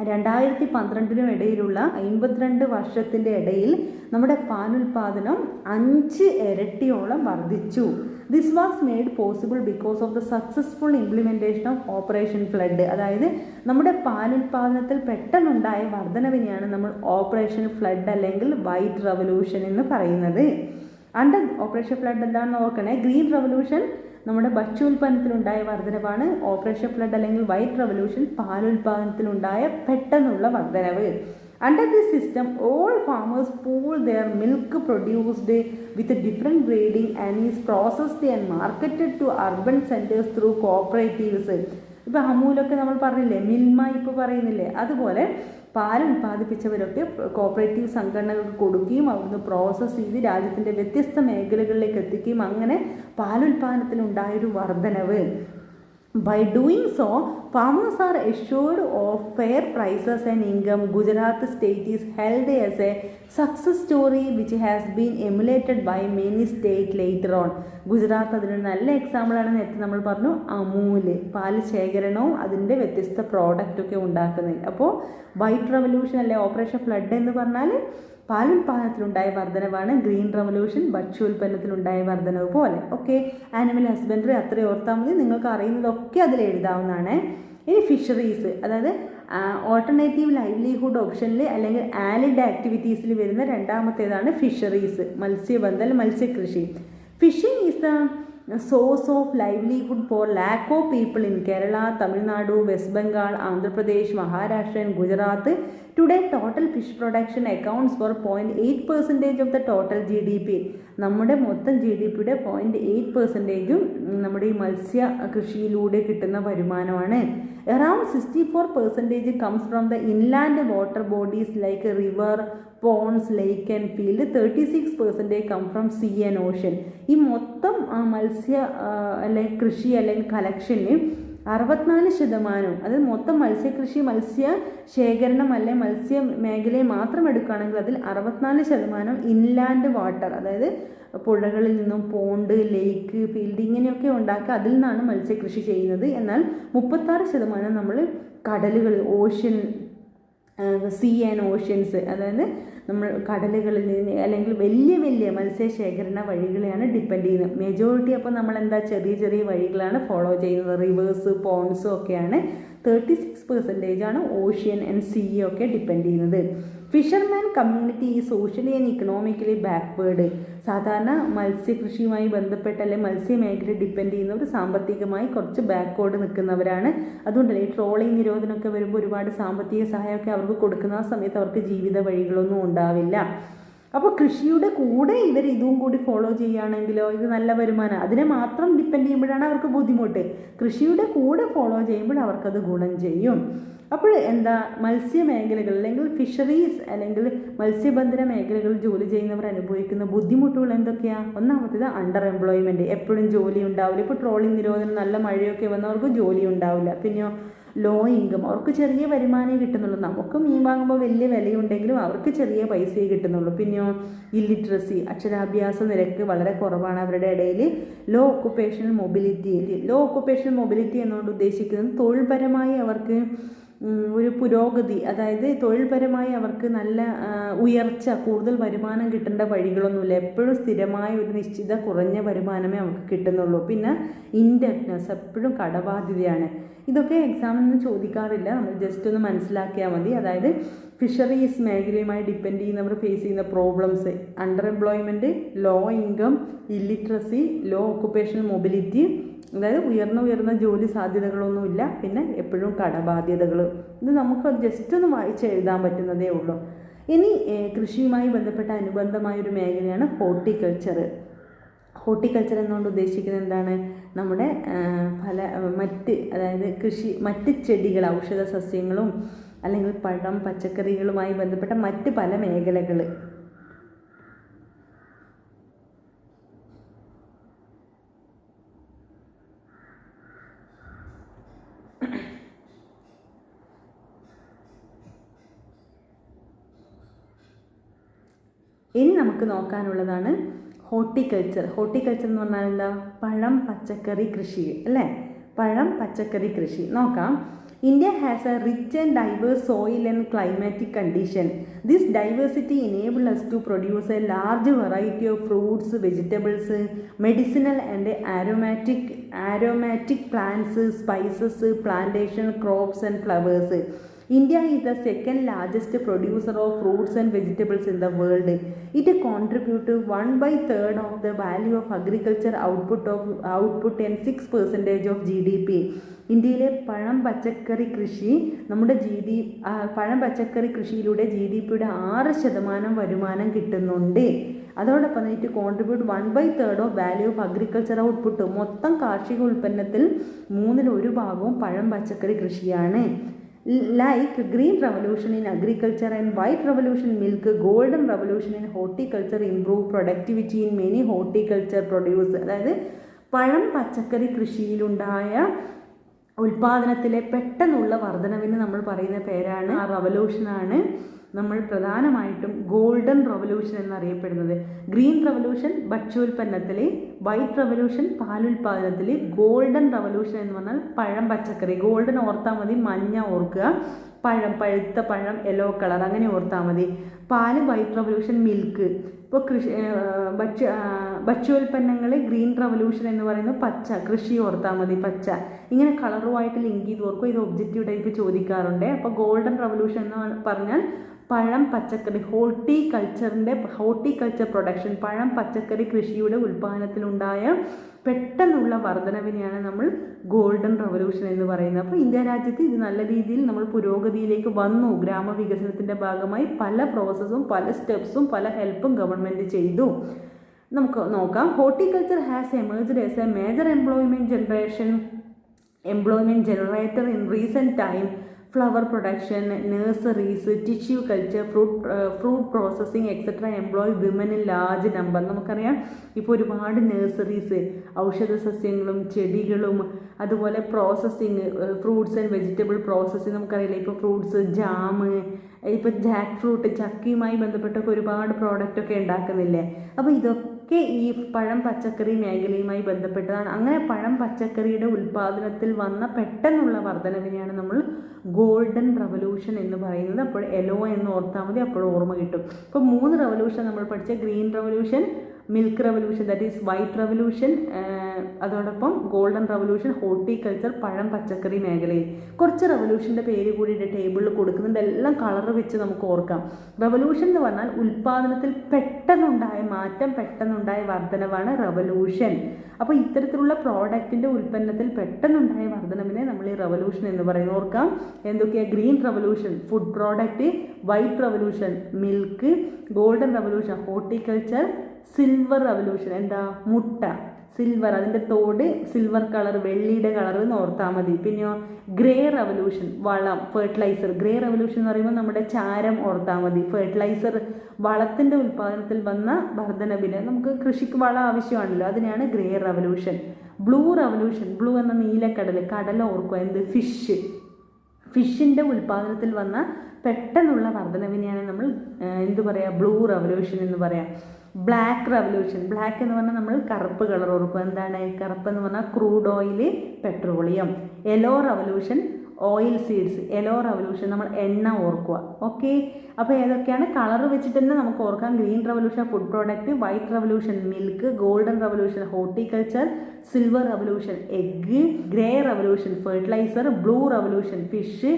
2012-നും ഇടയിലുള്ള 52 വർഷത്തിൻ്റെ ഇടയിൽ നമ്മുടെ പാലുൽപാദനം 5 ഇരട്ടിയോളം വർദ്ധിച്ചു. This was made possible because of the successful implementation of operation flood. അതായത് നമ്മുടെ പാലുൽപാദനത്തിൽ പെട്ടെന്നുണ്ടായ വർധനവിനെയാണ് നമ്മൾ ഓപ്പറേഷൻ ഫ്ലഡ് അല്ലെങ്കിൽ വൈറ്റ് റവല്യൂഷൻ എന്ന് പറയുന്നത്. അണ്ടർ ഓപ്പറേഷൻ ഫ്ലഡ് എന്താണെന്ന് നോക്കണേ. ഗ്രീൻ റവല്യൂഷൻ നമ്മുടെ ഭക്ഷ്യോൽപ്പന്നത്തിലുണ്ടായ വർധനവാണ്. ഓപ്പറേഷൻ ഫ്ലഡ് അല്ലെങ്കിൽ വൈറ്റ് റവല്യൂഷൻ പാലുൽപാദനത്തിലുണ്ടായ പെട്ടെന്നുള്ള വർധനവ്. Under this system, all farmers pool their milk produced with different grading and is processed and marketed to urban centers through cooperatives. ഇപ്പോൾ അമൂലൊക്കെ നമ്മൾ പറഞ്ഞില്ലേ, മിൽമ ഇപ്പോൾ പറയുന്നില്ലേ, അതുപോലെ പാൽ ഉൽപ്പാദിപ്പിച്ചവരൊക്കെ കോപ്പറേറ്റീവ് സംഘടനകൾക്ക് കൊടുക്കുകയും അവിടുന്ന് പ്രോസസ്സ് ചെയ്ത് രാജ്യത്തിൻ്റെ വ്യത്യസ്ത മേഖലകളിലേക്ക് എത്തിക്കുകയും അങ്ങനെ പാലുൽപാദനത്തിനുണ്ടായൊരു വർധനവ്. By doing so, farmers are assured of fair prices and income. Gujarat state is held as a success story which has been emulated by many states later on. Gujarat അതിനൊരു നല്ല എക്സാമ്പിളാണ്. നേരത്തെ നമ്മൾ പറഞ്ഞു അമൂല് പാല് ശേഖരണവും അതിൻ്റെ വ്യത്യസ്ത പ്രോഡക്റ്റൊക്കെ ഉണ്ടാക്കുന്നതിൽ. അപ്പോൾ വൈറ്റ് റവല്യൂഷൻ അല്ലെ ഓപ്പറേഷൻ ഫ്ലഡ് എന്ന് പറഞ്ഞാൽ പാലുൽപാദനത്തിലുണ്ടായ വർധനവാണ്. ഗ്രീൻ റവല്യൂഷൻ ഭക്ഷ്യോൽപ്പന്നത്തിലുണ്ടായ വർധനവ് പോലെ. ഓക്കെ, ആനിമൽ ഹസ്ബൻഡറി അത്രയും ഓർത്താൽ മതി. നിങ്ങൾക്ക് അറിയുന്നതൊക്കെ അതിൽ എഴുതാവുന്നതാണ്. ഇനി ഫിഷറീസ്, അതായത് ഓൾട്ടർനേറ്റീവ് ലൈവ്ലിഹുഡ് ഓപ്ഷനിൽ അല്ലെങ്കിൽ ആലിഡ് ആക്ടിവിറ്റീസിൽ വരുന്ന രണ്ടാമത്തേതാണ് ഫിഷറീസ്, മത്സ്യബന്ധനം, മത്സ്യകൃഷി. Fishing is the source of livelihood for lakh of people in Kerala, Tamil Nadu, West Bengal, Andhra Pradesh, Maharashtra and Gujarat. Today total fish production accounts for 0.8% of the total GDP. നമ്മുടെ മൊത്തം GDPയുടെ 0.8% നമ്മുടെ ഈ മത്സ്യ കൃഷിയിലൂടെ കിട്ടുന്ന വരുമാനമാണ്. Around 64% comes from the inland water bodies like river, ponds, lake and field. 36% come from sea and ocean. ഈ മൊത്തം മത്സ്യ അല്ലെങ്കിൽ കൃഷി അല്ലെങ്കിൽ കളക്ഷനിൽ 64%, അതായത് മൊത്തം മത്സ്യകൃഷി മത്സ്യ ശേഖരണം അല്ലെങ്കിൽ മത്സ്യ മേഖലയെ മാത്രം എടുക്കുകയാണെങ്കിൽ അതിൽ 64% ഇൻലാൻഡ് വാട്ടർ, അതായത് പുഴകളിൽ നിന്നും പോണ്ട്, ലേക്ക്, ഫീൽഡ് ഇങ്ങനെയൊക്കെ ഉണ്ടാക്കി അതിൽ നിന്നാണ് മത്സ്യകൃഷി ചെയ്യുന്നത്. എന്നാൽ 36% നമ്മൾ കടലുകൾ, ഓഷ്യൻ, സീ ആൻഡ് ഓഷ്യൻസ്, അതായത് നമ്മൾ കടലുകളിൽ നിന്ന് അല്ലെങ്കിൽ വലിയ വലിയ മത്സ്യശേഖരണ വഴികളെയാണ് ഡിപ്പെൻഡ് ചെയ്യുന്നത്. മെജോറിറ്റി അപ്പോൾ നമ്മൾ എന്താ ചെറിയ ചെറിയ വഴികളാണ് ഫോളോ ചെയ്യുന്നത്. റിവേഴ്സ്, പോൺസും ഒക്കെയാണ്. 36% ആണ് ഓഷ്യൻ ആൻഡ് സീ ഒക്കെ ഡിപ്പെൻഡ് ചെയ്യുന്നത്. ഫിഷർമാൻ കമ്മ്യൂണിറ്റി ഈ സോഷ്യലി ആൻഡ് ഇക്കണോമിക്കലി ബാക്ക്വേർഡ്. സാധാരണ മത്സ്യകൃഷിയുമായി ബന്ധപ്പെട്ട അല്ലെങ്കിൽ മത്സ്യമേഖല ഡിപ്പെൻഡ് ചെയ്യുന്നവർ സാമ്പത്തികമായി കുറച്ച് ബാക്ക്വേർഡ് നിൽക്കുന്നവരാണ്. അതുകൊണ്ടല്ലേ ഈ ട്രോളിംഗ് നിരോധനമൊക്കെ വരുമ്പോൾ ഒരുപാട് സാമ്പത്തിക സഹായമൊക്കെ അവർക്ക് കൊടുക്കുന്ന ആ സമയത്ത് അവർക്ക് ജീവിത വഴികളൊന്നും ഉണ്ടാവില്ല. അപ്പോൾ കൃഷിയുടെ കൂടെ ഇവർ ഇതും കൂടി ഫോളോ ചെയ്യുകയാണെങ്കിലോ ഇത് നല്ല വരുമാനം, അതിനെ മാത്രം ഡിപ്പെൻഡ് ചെയ്യുമ്പോഴാണ് അവർക്ക് ബുദ്ധിമുട്ട്. കൃഷിയുടെ കൂടെ ഫോളോ ചെയ്യുമ്പോൾ അവർക്കത് ഗുണം ചെയ്യും. അപ്പോൾ എന്താ മത്സ്യമേഖലകൾ അല്ലെങ്കിൽ ഫിഷറീസ് അല്ലെങ്കിൽ മത്സ്യബന്ധന മേഖലകളിൽ ജോലി ചെയ്യുന്നവർ അനുഭവിക്കുന്ന ബുദ്ധിമുട്ടുകൾ എന്തൊക്കെയാണ്? ഒന്നാമത്തേത് അണ്ടർ എംപ്ലോയ്മെൻറ്റ്, എപ്പോഴും ജോലി ഉണ്ടാവില്ല. ഇപ്പോൾ ട്രോളിംഗ് നിരോധനം, നല്ല മഴയൊക്കെ വന്നവർക്ക് ജോലി ഉണ്ടാവില്ല. പിന്നെയോ ലോ ഇൻകം, അവർക്ക് ചെറിയ വരുമാനമേ കിട്ടുന്നുള്ളൂ. നമുക്ക് മീൻ വാങ്ങുമ്പോൾ വലിയ വിലയുണ്ടെങ്കിലും അവർക്ക് ചെറിയ പൈസയെ കിട്ടുന്നുള്ളൂ. പിന്നെയോ ഇല്ലിറ്ററസി, അക്ഷരാഭ്യാസ നിരക്ക് വളരെ കുറവാണ് അവരുടെ ഇടയിൽ. Low occupational mobility. Low occupational mobility എന്നുകൊണ്ട് ഉദ്ദേശിക്കുന്നത് തൊഴിൽപരമായി അവർക്ക് ഒരു പുരോഗതി, അതായത് തൊഴിൽപരമായി അവർക്ക് നല്ല ഉയർച്ച, കൂടുതൽ വരുമാനം കിട്ടേണ്ട വഴികളൊന്നുമില്ല. എപ്പോഴും സ്ഥിരമായ ഒരു നിശ്ചിത കുറഞ്ഞ വരുമാനമേ അവർക്ക് കിട്ടുന്നുള്ളൂ. പിന്നെ ഇൻഡെപ്റ്റ്നെസ്, എപ്പോഴും കടബാധ്യതയാണ്. ഇതൊക്കെ എക്സാമിൽ നിന്ന് ചോദിക്കാറില്ല, നമ്മൾ ജസ്റ്റ് ഒന്ന് മനസ്സിലാക്കിയാൽ മതി. അതായത് ഫിഷറീസ് മേഖലയുമായി ഡിപ്പെൻഡ് ചെയ്യുന്നവർ ഫേസ് ചെയ്യുന്ന problems: underemployment, low income, illiteracy, low occupational mobility, അതായത് ഉയർന്ന ജോലി സാധ്യതകളൊന്നുമില്ല, പിന്നെ എപ്പോഴും കടബാധ്യതകൾ. ഇത് നമുക്ക് ജസ്റ്റ് ഒന്ന് വായിച്ച് എഴുതാൻ പറ്റുന്നതേ ഉള്ളൂ. ഇനി കൃഷിയുമായി ബന്ധപ്പെട്ട അനുബന്ധമായൊരു മേഖലയാണ് ഹോർട്ടിക്കൾച്ചർ. ഹോർട്ടിക്കൾച്ചർ എന്നുകൊണ്ട് ഉദ്ദേശിക്കുന്നത് എന്താണ്? നമ്മുടെ അതായത് മറ്റ് ചെടികൾ, ഔഷധ സസ്യങ്ങളും അല്ലെങ്കിൽ പഴം, പച്ചക്കറികളുമായി ബന്ധപ്പെട്ട മറ്റ് പല മേഖലകൾ. ഇനി നമുക്ക് നോക്കാനുള്ളതാണ് ഹോർട്ടിക്കൾച്ചർ. ഹോർട്ടിക്കൾച്ചർ എന്ന് പറഞ്ഞാൽ എന്താ? പഴം, പച്ചക്കറി കൃഷി അല്ലേ? പഴം, പച്ചക്കറി കൃഷി നോക്കാം. India has a rich and diverse soil and climatic condition. This diversity enables us to produce a large variety of fruits, vegetables, medicinal and aromatic plants, spices, plantation crops and flowers. India is the second largest producer of fruits and vegetables in the world. It contributes 1/3 of the value of agriculture output and 6% of GDP. ഇന്ത്യയിലെ പഴം പച്ചക്കറി കൃഷി നമ്മുടെ പഴം പച്ചക്കറി കൃഷിയിലൂടെ GDPയുടെ 6% വരുമാനം കിട്ടുന്നുണ്ട്. അതോടൊപ്പം it contribute 1/3 of value of agriculture output. മൊത്തം കാർഷിക ഉൽപ്പന്നത്തിൽ 1/3 പഴം പച്ചക്കറി കൃഷിയാണ്. Like green revolution in agriculture and white revolution milk, golden revolution in horticulture improve productivity in many horticulture produce. അതായത് പഴം പച്ചക്കറി കൃഷിയിലുണ്ടായ ഉൽപാദനത്തിലെ പെട്ടെന്നുള്ള വർധനവിന് നമ്മൾ പറയുന്ന പേരാണ്, ആ റവല്യൂഷനാണ് നമ്മൾ പ്രധാനമായിട്ടും ഗോൾഡൻ റവല്യൂഷൻ എന്നറിയപ്പെടുന്നത്. ഗ്രീൻ റവല്യൂഷൻ ഭക്ഷ്യോൽപ്പന്നത്തിൽ, വൈറ്റ് റവല്യൂഷൻ പാലുൽപാദനത്തിൽ, ഗോൾഡൻ റവല്യൂഷൻ എന്ന് പറഞ്ഞാൽ പഴം പച്ചക്കറി. ഗോൾഡൻ ഓർത്താൽ മതി, മഞ്ഞ ഓർക്കുക, പഴം, പഴുത്ത പഴം യെല്ലോ കളർ അങ്ങനെ ഓർത്താൽ മതി. പാല് വൈറ്റ് റവല്യൂഷൻ, മിൽക്ക്. ഇപ്പോൾ ഭക്ഷ്യോൽപ്പന്നങ്ങൾ ഗ്രീൻ റവല്യൂഷൻ എന്ന് പറയുന്നത് പച്ച, കൃഷി ഓർത്താൽ മതി, പച്ച. ഇങ്ങനെ കളറുമായിട്ട് ലിങ്ക് ചെയ്ത് ഓർക്കും. ഇത് ഒബ്ജക്റ്റീവ് ടൈപ്പ് ചോദിക്കാറുണ്ട്. അപ്പോൾ ഗോൾഡൻ റവല്യൂഷൻ എന്ന് പറഞ്ഞാൽ പഴം പച്ചക്കറി, ഹോർട്ടിക്കൾച്ചർ പ്രൊഡക്ഷൻ, പഴം പച്ചക്കറി കൃഷിയുടെ ഉൽപ്പാദനത്തിലുണ്ടായ പെട്ടെന്നുള്ള വർധനവിനെയാണ് നമ്മൾ ഗോൾഡൻ റവല്യൂഷൻ എന്ന് പറയുന്നത്. അപ്പോൾ ഇന്ത്യ രാജ്യത്ത് ഇത് നല്ല രീതിയിൽ നമ്മൾ പുരോഗതിയിലേക്ക് വന്നു. ഗ്രാമവികസനത്തിൻ്റെ ഭാഗമായി പല പ്രോസസ്സും പല സ്റ്റെപ്സും പല ഹെൽപ്പും ഗവൺമെൻറ് ചെയ്തു. നമുക്ക് നോക്കാം. Horticulture has emerged as A major employment generation employment generator in recent time, flower production, nurseries, tissue culture, fruit processing etc. employ women in large number. നമുക്കറിയാം ഇപ്പോൾ ഒരുപാട് നഴ്സറീസ് ഔഷധ സസ്യങ്ങളും ചെടികളും അതുപോലെ processing fruits and vegetable processing നമുക്കറിയില്ല. ഇപ്പോൾ ഫ്രൂട്ട്സ് ജാമ്, ഇപ്പോൾ ജാക്ക് ഫ്രൂട്ട് ചക്കയുമായി ബന്ധപ്പെട്ടൊക്കെ ഒരുപാട് പ്രോഡക്റ്റൊക്കെ ഉണ്ടാക്കുന്നില്ലേ. അപ്പോൾ ഇതൊക്കെ ഈ പഴം പച്ചക്കറി മേഖലയുമായി ബന്ധപ്പെട്ടതാണ്. അങ്ങനെ പഴം പച്ചക്കറിയുടെ ഉൽപ്പാദനത്തിൽ വന്ന പെട്ടെന്നുള്ള വർധനവിനെയാണ് നമ്മൾ ഗോൾഡൻ റവല്യൂഷൻ എന്ന് പറയുന്നത്. അപ്പോൾ എലോ എന്ന് ഓർത്താൽ മതി, അപ്പോൾ ഓർമ്മ കിട്ടും. ഇപ്പോൾ 3 റവല്യൂഷൻ നമ്മൾ പഠിച്ച green revolution, milk revolution that is white revolution, അതോടൊപ്പം ഗോൾഡൻ റവല്യൂഷൻ ഹോർട്ടിക്കൾച്ചർ പഴം പച്ചക്കറി മേഖലയിൽ. കുറച്ച് റവല്യൂഷൻ്റെ പേര് കൂടി ടേബിളിൽ കൊടുക്കുന്നുണ്ട്. എല്ലാം കളർ വെച്ച് നമുക്ക് ഓർക്കാം. റവല്യൂഷൻ എന്ന് പറഞ്ഞാൽ ഉൽപ്പാദനത്തിൽ പെട്ടെന്നുണ്ടായ മാറ്റം, പെട്ടെന്നുണ്ടായ വർധനവാണ് റവല്യൂഷൻ. അപ്പോൾ ഇത്തരത്തിലുള്ള പ്രോഡക്റ്റിൻ്റെ ഉൽപ്പന്നത്തിൽ പെട്ടെന്നുണ്ടായ വർധനവിനെ നമ്മൾ ഈ റവല്യൂഷൻ എന്ന് പറയുന്നത്. ഓർക്കാം എന്തൊക്കെയാണ്? Green revolution food product, white revolution milk, golden revolution horticulture, silver revolution എന്താ? മുട്ട, സിൽവർ, അതിൻ്റെ തോട് സിൽവർ കളർ, വെള്ളിയുടെ കളർ എന്ന് ഓർത്താൽ മതി. പിന്നെയോ ഗ്രേ റവല്യൂഷൻ വളം, ഫെർട്ടിലൈസർ. ഗ്രേ റവല്യൂഷൻ എന്ന് പറയുമ്പോൾ നമ്മുടെ ചാരം ഓർത്താൽ മതി. ഫെർട്ടിലൈസർ വളത്തിൻ്റെ ഉൽപ്പാദനത്തിൽ വന്ന വർധനവിന്, നമുക്ക് കൃഷിക്ക് വളം ആവശ്യമാണല്ലോ, അതിനാണ് grey revolution. Blue revolution, blue എന്ന നീലക്കടൽ, കടൽ ഓർക്കുക, എന്ത്? ഫിഷിൻ്റെ ഉൽപ്പാദനത്തിൽ വന്ന പെട്ടെന്നുള്ള വർധനവിനെയാണ് നമ്മൾ എന്ത് പറയുക? ബ്ലൂ റവല്യൂഷൻ എന്ന് പറയാം. ബ്ലാക്ക് റവല്യൂഷൻ, ബ്ലാക്ക് എന്ന് പറഞ്ഞാൽ നമ്മൾ കറുപ്പ് കളർ ഓർക്കുക. എന്താണ് കറുപ്പ് എന്ന് പറഞ്ഞാൽ? Crude oil, petroleum. Yellow revolution oil seeds, yellow revolution നമ്മൾ എണ്ണ ഓർക്കുക. ഓക്കെ, അപ്പോൾ ഏതൊക്കെയാണ്? കളർ വെച്ചിട്ട് തന്നെ നമുക്ക് ഓർക്കാം. Green revolution food product, white revolution milk, golden revolution horticulture, silver revolution egg, grey revolution fertiliser, blue revolution fish,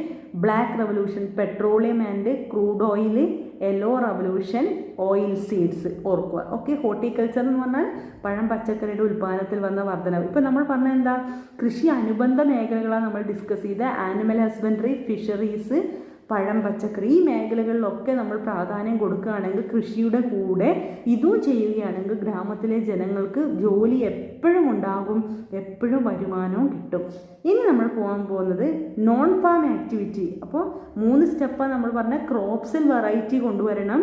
black revolution petroleum and crude oil, yellow revolution oil seeds ഓർക്കുക. ഓക്കെ, ഹോർട്ടിക്കൾച്ചർ എന്ന് പറഞ്ഞാൽ പഴം പച്ചക്കറിയുടെ ഉൽപ്പാദനത്തിൽ വന്ന വർധനവ്. ഇപ്പം നമ്മൾ പറഞ്ഞ എന്താ? കൃഷി അനുബന്ധ മേഖലകളാണ് നമ്മൾ ഡിസ്കസ് ചെയ്ത. ആനിമൽ ഹസ്ബൻഡറി, ഫിഷറീസ്, പഴം പച്ചക്കറി, ഈ മേഖലകളിലൊക്കെ നമ്മൾ പ്രാധാന്യം കൊടുക്കുകയാണെങ്കിൽ, കൃഷിയുടെ കൂടെ ഇതും ചെയ്യുകയാണെങ്കിൽ ഗ്രാമത്തിലെ ജനങ്ങൾക്ക് ജോലി എപ്പോഴും ഉണ്ടാകും, എപ്പോഴും വരുമാനവും കിട്ടും. ഇനി നമ്മൾ പോകാൻ പോകുന്നത് നോൺ ഫാം ആക്ടിവിറ്റി. അപ്പോൾ 3 സ്റ്റെപ്പാണ് നമ്മൾ പറഞ്ഞ. ക്രോപ്സിൽ വെറൈറ്റി കൊണ്ടുവരണം,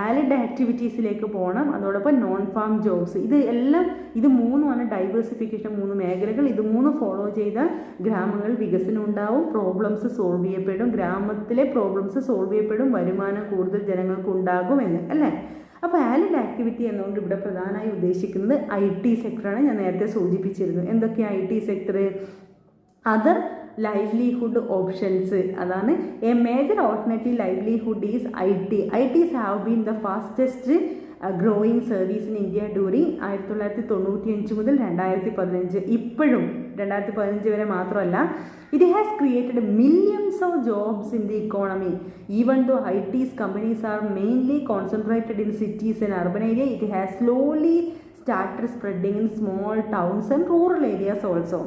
ആലിഡ് ആക്ടിവിറ്റീസിലേക്ക് പോകണം, അതോടൊപ്പം നോൺ ഫാം ജോബ്സ്. ഇത് 3 ഡൈവേഴ്സിഫിക്കേഷൻ, 3 മേഖലകൾ. ഇത് 3 ഫോളോ ചെയ്താൽ ഗ്രാമങ്ങളിൽ വികസനം ഉണ്ടാവും, പ്രോബ്ലംസ് സോൾവ് ചെയ്യപ്പെടും, ഗ്രാമത്തിലെ പ്രോബ്ലംസ് സോൾവ് ചെയ്യപ്പെടും, വരുമാനം കൂടുതൽ ജനങ്ങൾക്ക് ഉണ്ടാകുമെന്ന് അല്ലേ. അപ്പോൾ ആലിഡ് ആക്ടിവിറ്റി എന്നുകൊണ്ട് ഇവിടെ പ്രധാനമായി ഉദ്ദേശിക്കുന്നത് IT സെക്ടറാണ്. ഞാൻ നേരത്തെ സൂചിപ്പിച്ചിരുന്നു. എന്തൊക്കെയാണ് IT sector? Other livelihood options, അതാണ്. A major alternative livelihood is ITs have been the fastest growing service in India during 1995 മുതൽ 2015. ഇപ്പോഴും 2015 വരെ മാത്രമല്ല, it has created millions of jobs in the economy. Even though ITs companies are mainly concentrated in cities and urban area, it has slowly started spreading in small towns and rural areas also.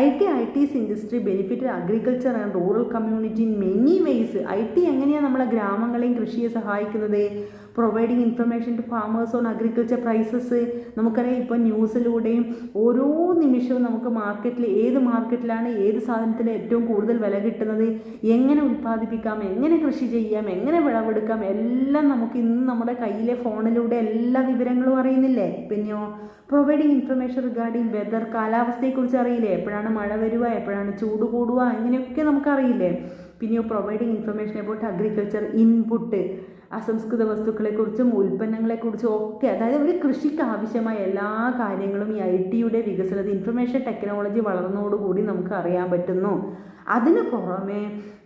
ITs industry benefited agriculture and rural community in many ways. IT എങ്ങനെയാണ് നമ്മളെ ഗ്രാമങ്ങളെയും കൃഷിയെ സഹായിക്കുന്നത്? Providing information to farmers on agriculture prices. നമുക്കറിയാം, ഇപ്പോൾ ന്യൂസിലൂടെയും ഓരോ നിമിഷവും നമുക്ക് ഏത് മാർക്കറ്റിലാണ് ഏത് സാധനത്തിന് ഏറ്റവും കൂടുതൽ വില കിട്ടുന്നത്, എങ്ങനെ ഉൽപ്പാദിപ്പിക്കാം, എങ്ങനെ കൃഷി ചെയ്യാം, എങ്ങനെ വിളവെടുക്കാം, എല്ലാം നമുക്ക് ഇന്ന് നമ്മുടെ കയ്യിലെ ഫോണിലൂടെ എല്ലാ വിവരങ്ങളും അറിയുന്നില്ലേ. പിന്നെയോ പ്രൊവൈഡിങ് ഇൻഫർമേഷൻ റിഗാർഡിങ് വെതർ, കാലാവസ്ഥയെക്കുറിച്ച് അറിയില്ലേ, എപ്പോഴാണ് മഴ വരിക, എപ്പോഴാണ് ചൂട് കൂടുക, ഇങ്ങനെയൊക്കെ നമുക്കറിയില്ലേ. പിന്നെയോ providing information about agriculture input, അസംസ്കൃത വസ്തുക്കളെക്കുറിച്ചും ഉൽപ്പന്നങ്ങളെക്കുറിച്ചും ഒക്കെ, അതായത് ഒരു കൃഷിക്ക് ആവശ്യമായ എല്ലാ കാര്യങ്ങളും ഈ ITയുടെ വികസനത്തിൽ, ഇൻഫർമേഷൻ ടെക്നോളജി വളർന്നതോടുകൂടി നമുക്ക് അറിയാൻ പറ്റുന്നു. അതിന് പുറമെ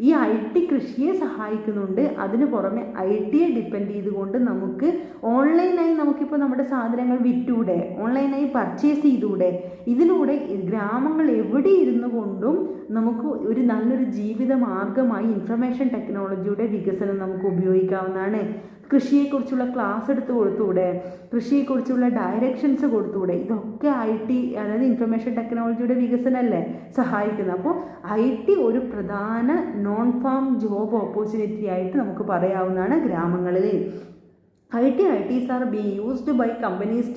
ഈ IT കൃഷിയെ സഹായിക്കുന്നുണ്ട്. അതിന് പുറമെ ITയെ ഡിപ്പെൻഡ് ചെയ്തുകൊണ്ട് നമുക്ക് ഓൺലൈനായി നമുക്കിപ്പോൾ നമ്മുടെ സാധനങ്ങൾ വിറ്റൂടെ, ഓൺലൈനായി പർച്ചേസ് ചെയ്തൂടെ. ഇതിലൂടെ ഗ്രാമങ്ങൾ എവിടെ ഇരുന്നു കൊണ്ടും നമുക്ക് ഒരു നല്ലൊരു ജീവിത മാർഗമായി ഇൻഫർമേഷൻ ടെക്നോളജിയുടെ വികസനം നമുക്ക് ഉപയോഗിക്കാവുന്നതാണ്. കൃഷിയെക്കുറിച്ചുള്ള ക്ലാസ് എടുത്ത് കൊടുത്തൂടെ, കൃഷിയെക്കുറിച്ചുള്ള ഡയറക്ഷൻസ് കൊടുത്തൂടെ. ഇതൊക്കെ IT, അതായത് ഇൻഫർമേഷൻ ടെക്നോളജിയുടെ വികസനമല്ലേ സഹായിക്കുന്നത്. അപ്പോൾ IT ഒരു പ്രധാന നോൺ ഫാം ജോബ് ഓപ്പർച്യൂണിറ്റി ആയിട്ട് നമുക്ക് പറയാവുന്നതാണ് ഗ്രാമങ്ങളിൽ. ITs are being used by companies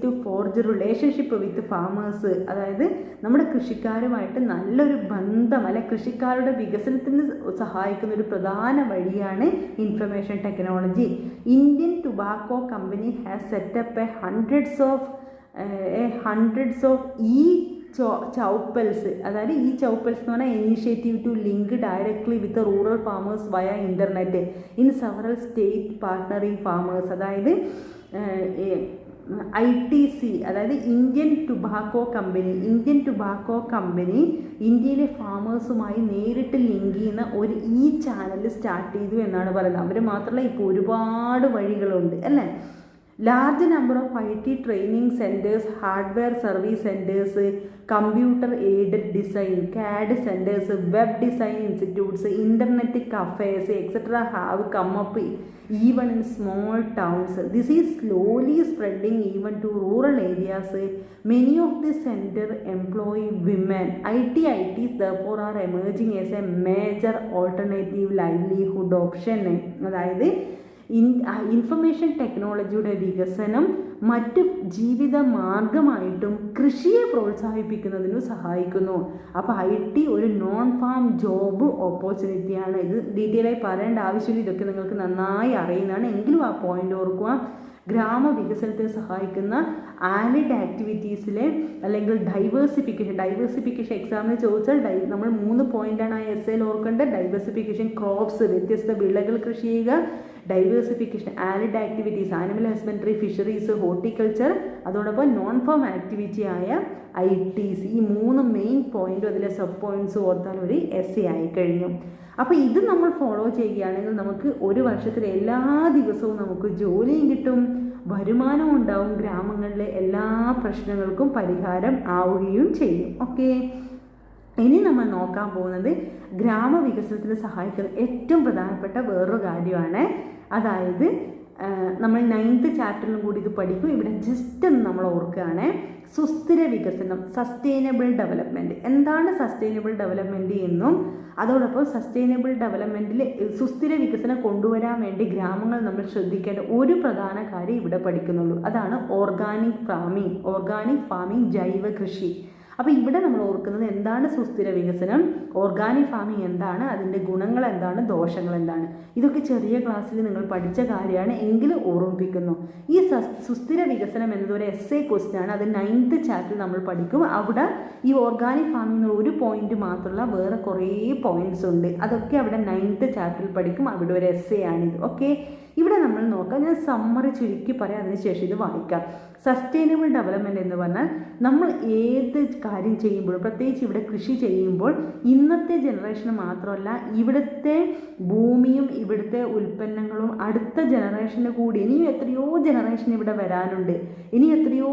to forge relationship with farmers. അതായത് നമ്മുടെ കൃഷിക്കാരുമായിട്ട് നല്ലൊരു ബന്ധം അല്ലെ കൃഷിക്കാരുടെ വികസനത്തിന് സഹായിക്കുന്ന ഒരു പ്രധാന വഴിയാണ് information technology. Indian tobacco company has set up hundreds of choupals. അതായത് ഈ ചൗപ്പൽസ് എന്ന് പറഞ്ഞാൽ initiative to link directly with rural farmers via internet in several state partnering farmers. അതായത് ITC അതായത് ഇന്ത്യൻ ടുബാക്കോ കമ്പനി ഇന്ത്യയിലെ ഫാമേഴ്സുമായി നേരിട്ട് ലിങ്ക് ചെയ്യുന്ന ഒരു ചാനൽ സ്റ്റാർട്ട് ചെയ്തു എന്നാണ് പറയുന്നത്. അവർ മാത്രമല്ല, ഇപ്പോൾ ഒരുപാട് വഴികളുണ്ട് അല്ലേ. Large number of IT training centres, hardware service centres, computer aided design, CAD centres, web design institutes, internet cafes etcetera have come up even in small towns. This is slowly spreading even to rural areas. Many of the center employ women. ITs therefore are emerging as a major alternative livelihood option. അതായത് ഇൻഫർമേഷൻ ടെക്നോളജിയുടെ വികസനം മറ്റ് ജീവിത മാർഗമായിട്ടും കൃഷിയെ പ്രോത്സാഹിപ്പിക്കുന്നതിനും സഹായിക്കുന്നു. അപ്പോൾ IT ഒരു നോൺ ഫാം ജോബ് ഓപ്പർച്യൂണിറ്റിയാണ്. ഇത് ഡീറ്റെയിൽ ആയി പറയേണ്ട ആവശ്യമില്ല, ഇതൊക്കെ നിങ്ങൾക്ക് നന്നായി അറിയുന്നതാണ്. എങ്കിലും ആ പോയിന്റ് ഓർക്കുക. ഗ്രാമവികസനത്തിന് സഹായിക്കുന്ന ആലിഡ് ആക്ടിവിറ്റീസിലെ അല്ലെങ്കിൽ ഡൈവേഴ്സിഫിക്കേഷൻ എക്സാമിന് ചോദിച്ചാൽ നമ്മൾ 3 പോയിന്റാണ് ആ എസ്സേയിൽ ഓർക്കേണ്ടത്. ഡൈവേഴ്സിഫിക്കേഷൻ, ക്രോപ്സ് വ്യത്യസ്ത വിളകൾ കൃഷി ചെയ്യുക, diversification allied activities animal husbandry, fisheries, horticulture, അതോടൊപ്പം നോൺ ഫാം ആക്ടിവിറ്റി ആയ ITs. ഈ 3 മെയിൻ പോയിന്റും അതിലെ സബ് പോയിന്റ്സ് ഓർത്താൽ ഒരു എസ്സേ ആയി കഴിഞ്ഞു. അപ്പോൾ ഇത് നമ്മൾ ഫോളോ ചെയ്യുകയാണെങ്കിൽ നമുക്ക് ഒരു വർഷത്തിൽ എല്ലാ ദിവസവും നമുക്ക് ജോലിയും കിട്ടും, വരുമാനവും ഉണ്ടാവും, ഗ്രാമങ്ങളിലെ എല്ലാ പ്രശ്നങ്ങൾക്കും പരിഹാരം ആവുകയും ചെയ്യും. ഓക്കെ, ഇനി നമ്മൾ നോക്കാൻ പോകുന്നത് ഗ്രാമവികസനത്തിന് സഹായിക്കുന്ന ഏറ്റവും പ്രധാനപ്പെട്ട വേറൊരു കാര്യമാണ്. അതായത് നമ്മൾ 9th ചാപ്റ്ററിലും കൂടി ഇത് പഠിക്കും. ഇവിടെ ജസ്റ്റ് ഒന്ന് നമ്മൾ ഓർക്കുകയാണ്. സുസ്ഥിര വികസനം, സസ്റ്റൈനബിൾ ഡെവലപ്മെൻറ്റ്. എന്താണ് സസ്റ്റൈനബിൾ ഡെവലപ്മെൻറ്റ് എന്നും അതോടൊപ്പം സസ്റ്റൈനബിൾ ഡെവലപ്മെൻറ്റിൽ സുസ്ഥിര വികസനം കൊണ്ടുവരാൻ വേണ്ടി ഗ്രാമങ്ങൾ നമ്മൾ ശ്രദ്ധിക്കേണ്ട ഒരു പ്രധാന കാര്യം ഇവിടെ പഠിക്കുന്നുള്ളൂ. അതാണ് ഓർഗാനിക് ഫാമിംഗ്, ജൈവ കൃഷി. അപ്പോൾ ഇവിടെ നമ്മൾ ഓർക്കുന്നത് എന്താണ് സുസ്ഥിര വികസനം, ഓർഗാനിക് ഫാമിംഗ് എന്താണ്, അതിൻ്റെ ഗുണങ്ങൾ എന്താണ്, ദോഷങ്ങൾ എന്താണ്. ഇതൊക്കെ ചെറിയ ക്ലാസ്സിൽ നിങ്ങൾ പഠിച്ച കാര്യമാണ്, എങ്കിലും ഓർമ്മിപ്പിക്കുന്നു. ഈ സുസ്ഥിര വികസനം എന്നതൊരു എസ്സേ ക്വസ്റ്റ്യൻ ആണ്. അത് 9th ചാപ്റ്ററിൽ നമ്മൾ പഠിക്കും. അവിടെ ഈ ഓർഗാനിക് ഫാമിംഗ് എന്നുള്ള ഒരു പോയിന്റ് മാത്രമല്ല, വേറെ കുറേ പോയിന്റ്സ് ഉണ്ട്. അതൊക്കെ അവിടെ 9th ചാപ്റ്ററിൽ പഠിക്കും. അവിടെ ഒരു എസ്സേ ആണിത്. ഓക്കെ, ഇവിടെ നമ്മൾ നോക്കാം. ഞാൻ സമ്മറി ചുരുക്കി പറയാം, അതിനുശേഷം ഇത് വായിക്കാം. സസ്റ്റൈനബിൾ ഡെവലപ്മെൻറ്റ് എന്ന് പറഞ്ഞാൽ നമ്മൾ ഏത് കാര്യം ചെയ്യുമ്പോഴും, പ്രത്യേകിച്ച് ഇവിടെ കൃഷി ചെയ്യുമ്പോൾ, ഇന്നത്തെ ജനറേഷന് മാത്രമല്ല ഇവിടുത്തെ ഭൂമിയും ഇവിടുത്തെ ഉൽപ്പന്നങ്ങളും അടുത്ത ജനറേഷന് കൂടി, ഇനിയും എത്രയോ ജനറേഷൻ ഇവിടെ വരാനുണ്ട്, ഇനി എത്രയോ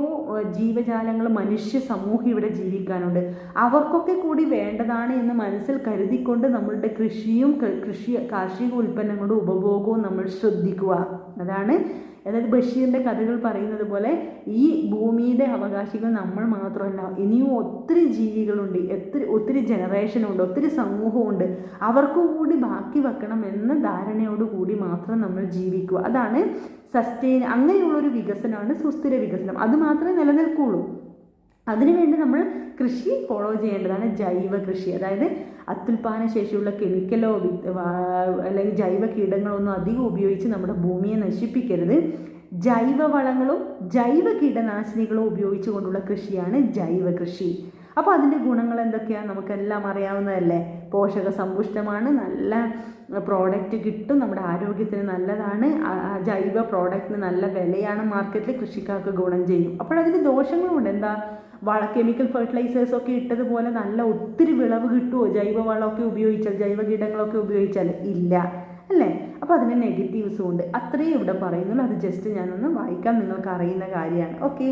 ജീവജാലങ്ങൾ, മനുഷ്യ സമൂഹം ഇവിടെ ജീവിക്കാനുണ്ട്, അവർക്കൊക്കെ കൂടി വേണ്ടതാണ് എന്ന് മനസ്സിൽ കരുതിക്കൊണ്ട് നമ്മളുടെ കൃഷിയും കാർഷിക ഉൽപ്പന്നങ്ങളുടെ ഉപഭോഗവും നമ്മൾ ശ്രദ്ധിക്കുക. അതായത് ബഷീറിൻ്റെ കഥകൾ പറയുന്നത് പോലെ ഈ ഭൂമിയുടെ അവകാശികൾ നമ്മൾ മാത്രമല്ല, ഇനിയും ഒത്തിരി ജീവികളുണ്ട്, ഒത്തിരി ജനറേഷനുണ്ട്, ഒത്തിരി സമൂഹമുണ്ട്, അവർക്ക് കൂടി ബാക്കി വെക്കണം എന്ന ധാരണയോടുകൂടി മാത്രം നമ്മൾ ജീവിക്കുക. അതാണ് അങ്ങനെയുള്ളൊരു വികസനമാണ് സുസ്ഥിര വികസനം. അത് മാത്രമേ നിലനിൽക്കുള്ളൂ. അതിനുവേണ്ടി നമ്മൾ കൃഷി ഫോളോ ചെയ്യേണ്ടതാണ് ജൈവ കൃഷി. അതായത് അത്യുൽപാദന ശേഷിയുള്ള കെമിക്കലോ അല്ലെങ്കിൽ ജൈവ കീടങ്ങളൊന്നും അധികം ഉപയോഗിച്ച് നമ്മുടെ ഭൂമിയെ നശിപ്പിക്കരുത്. ജൈവ വളങ്ങളും ജൈവ കീടനാശിനികളും ഉപയോഗിച്ചുകൊണ്ടുള്ള കൃഷിയാണ് ജൈവ കൃഷി. അപ്പോൾ അതിൻ്റെ ഗുണങ്ങൾ എന്തൊക്കെയാണ് നമുക്കെല്ലാം അറിയാവുന്നതല്ലേ. പോഷക സമ്പുഷ്ടമാണ്, നല്ല പ്രോഡക്റ്റ് കിട്ടും, നമ്മുടെ ആരോഗ്യത്തിന് നല്ലതാണ്, ജൈവ പ്രോഡക്റ്റിന് നല്ല വിലയാണ് മാർക്കറ്റിൽ, കൃഷിക്കാർക്ക് ഗുണം ചെയ്യും. അപ്പോഴതിന് ദോഷങ്ങളുമുണ്ട്. എന്താ, കെമിക്കൽ ഫെർട്ടിലൈസേഴ്സൊക്കെ ഇട്ടതുപോലെ നല്ല ഒത്തിരി വിളവ് കിട്ടുമോ ജൈവ വളമൊക്കെ ഉപയോഗിച്ചാൽ, ജൈവ കീടങ്ങളൊക്കെ ഉപയോഗിച്ചാൽ? ഇല്ല അല്ലേ. അപ്പോൾ അതിന് നെഗറ്റീവ്സും ഉണ്ട്. അത്രയും ഇവിടെ പറയുന്നുള്ളൂ. അത് ജസ്റ്റ് ഞാനൊന്ന് വായിക്കാം, നിങ്ങൾക്ക് അറിയുന്ന കാര്യമാണ്. Okay,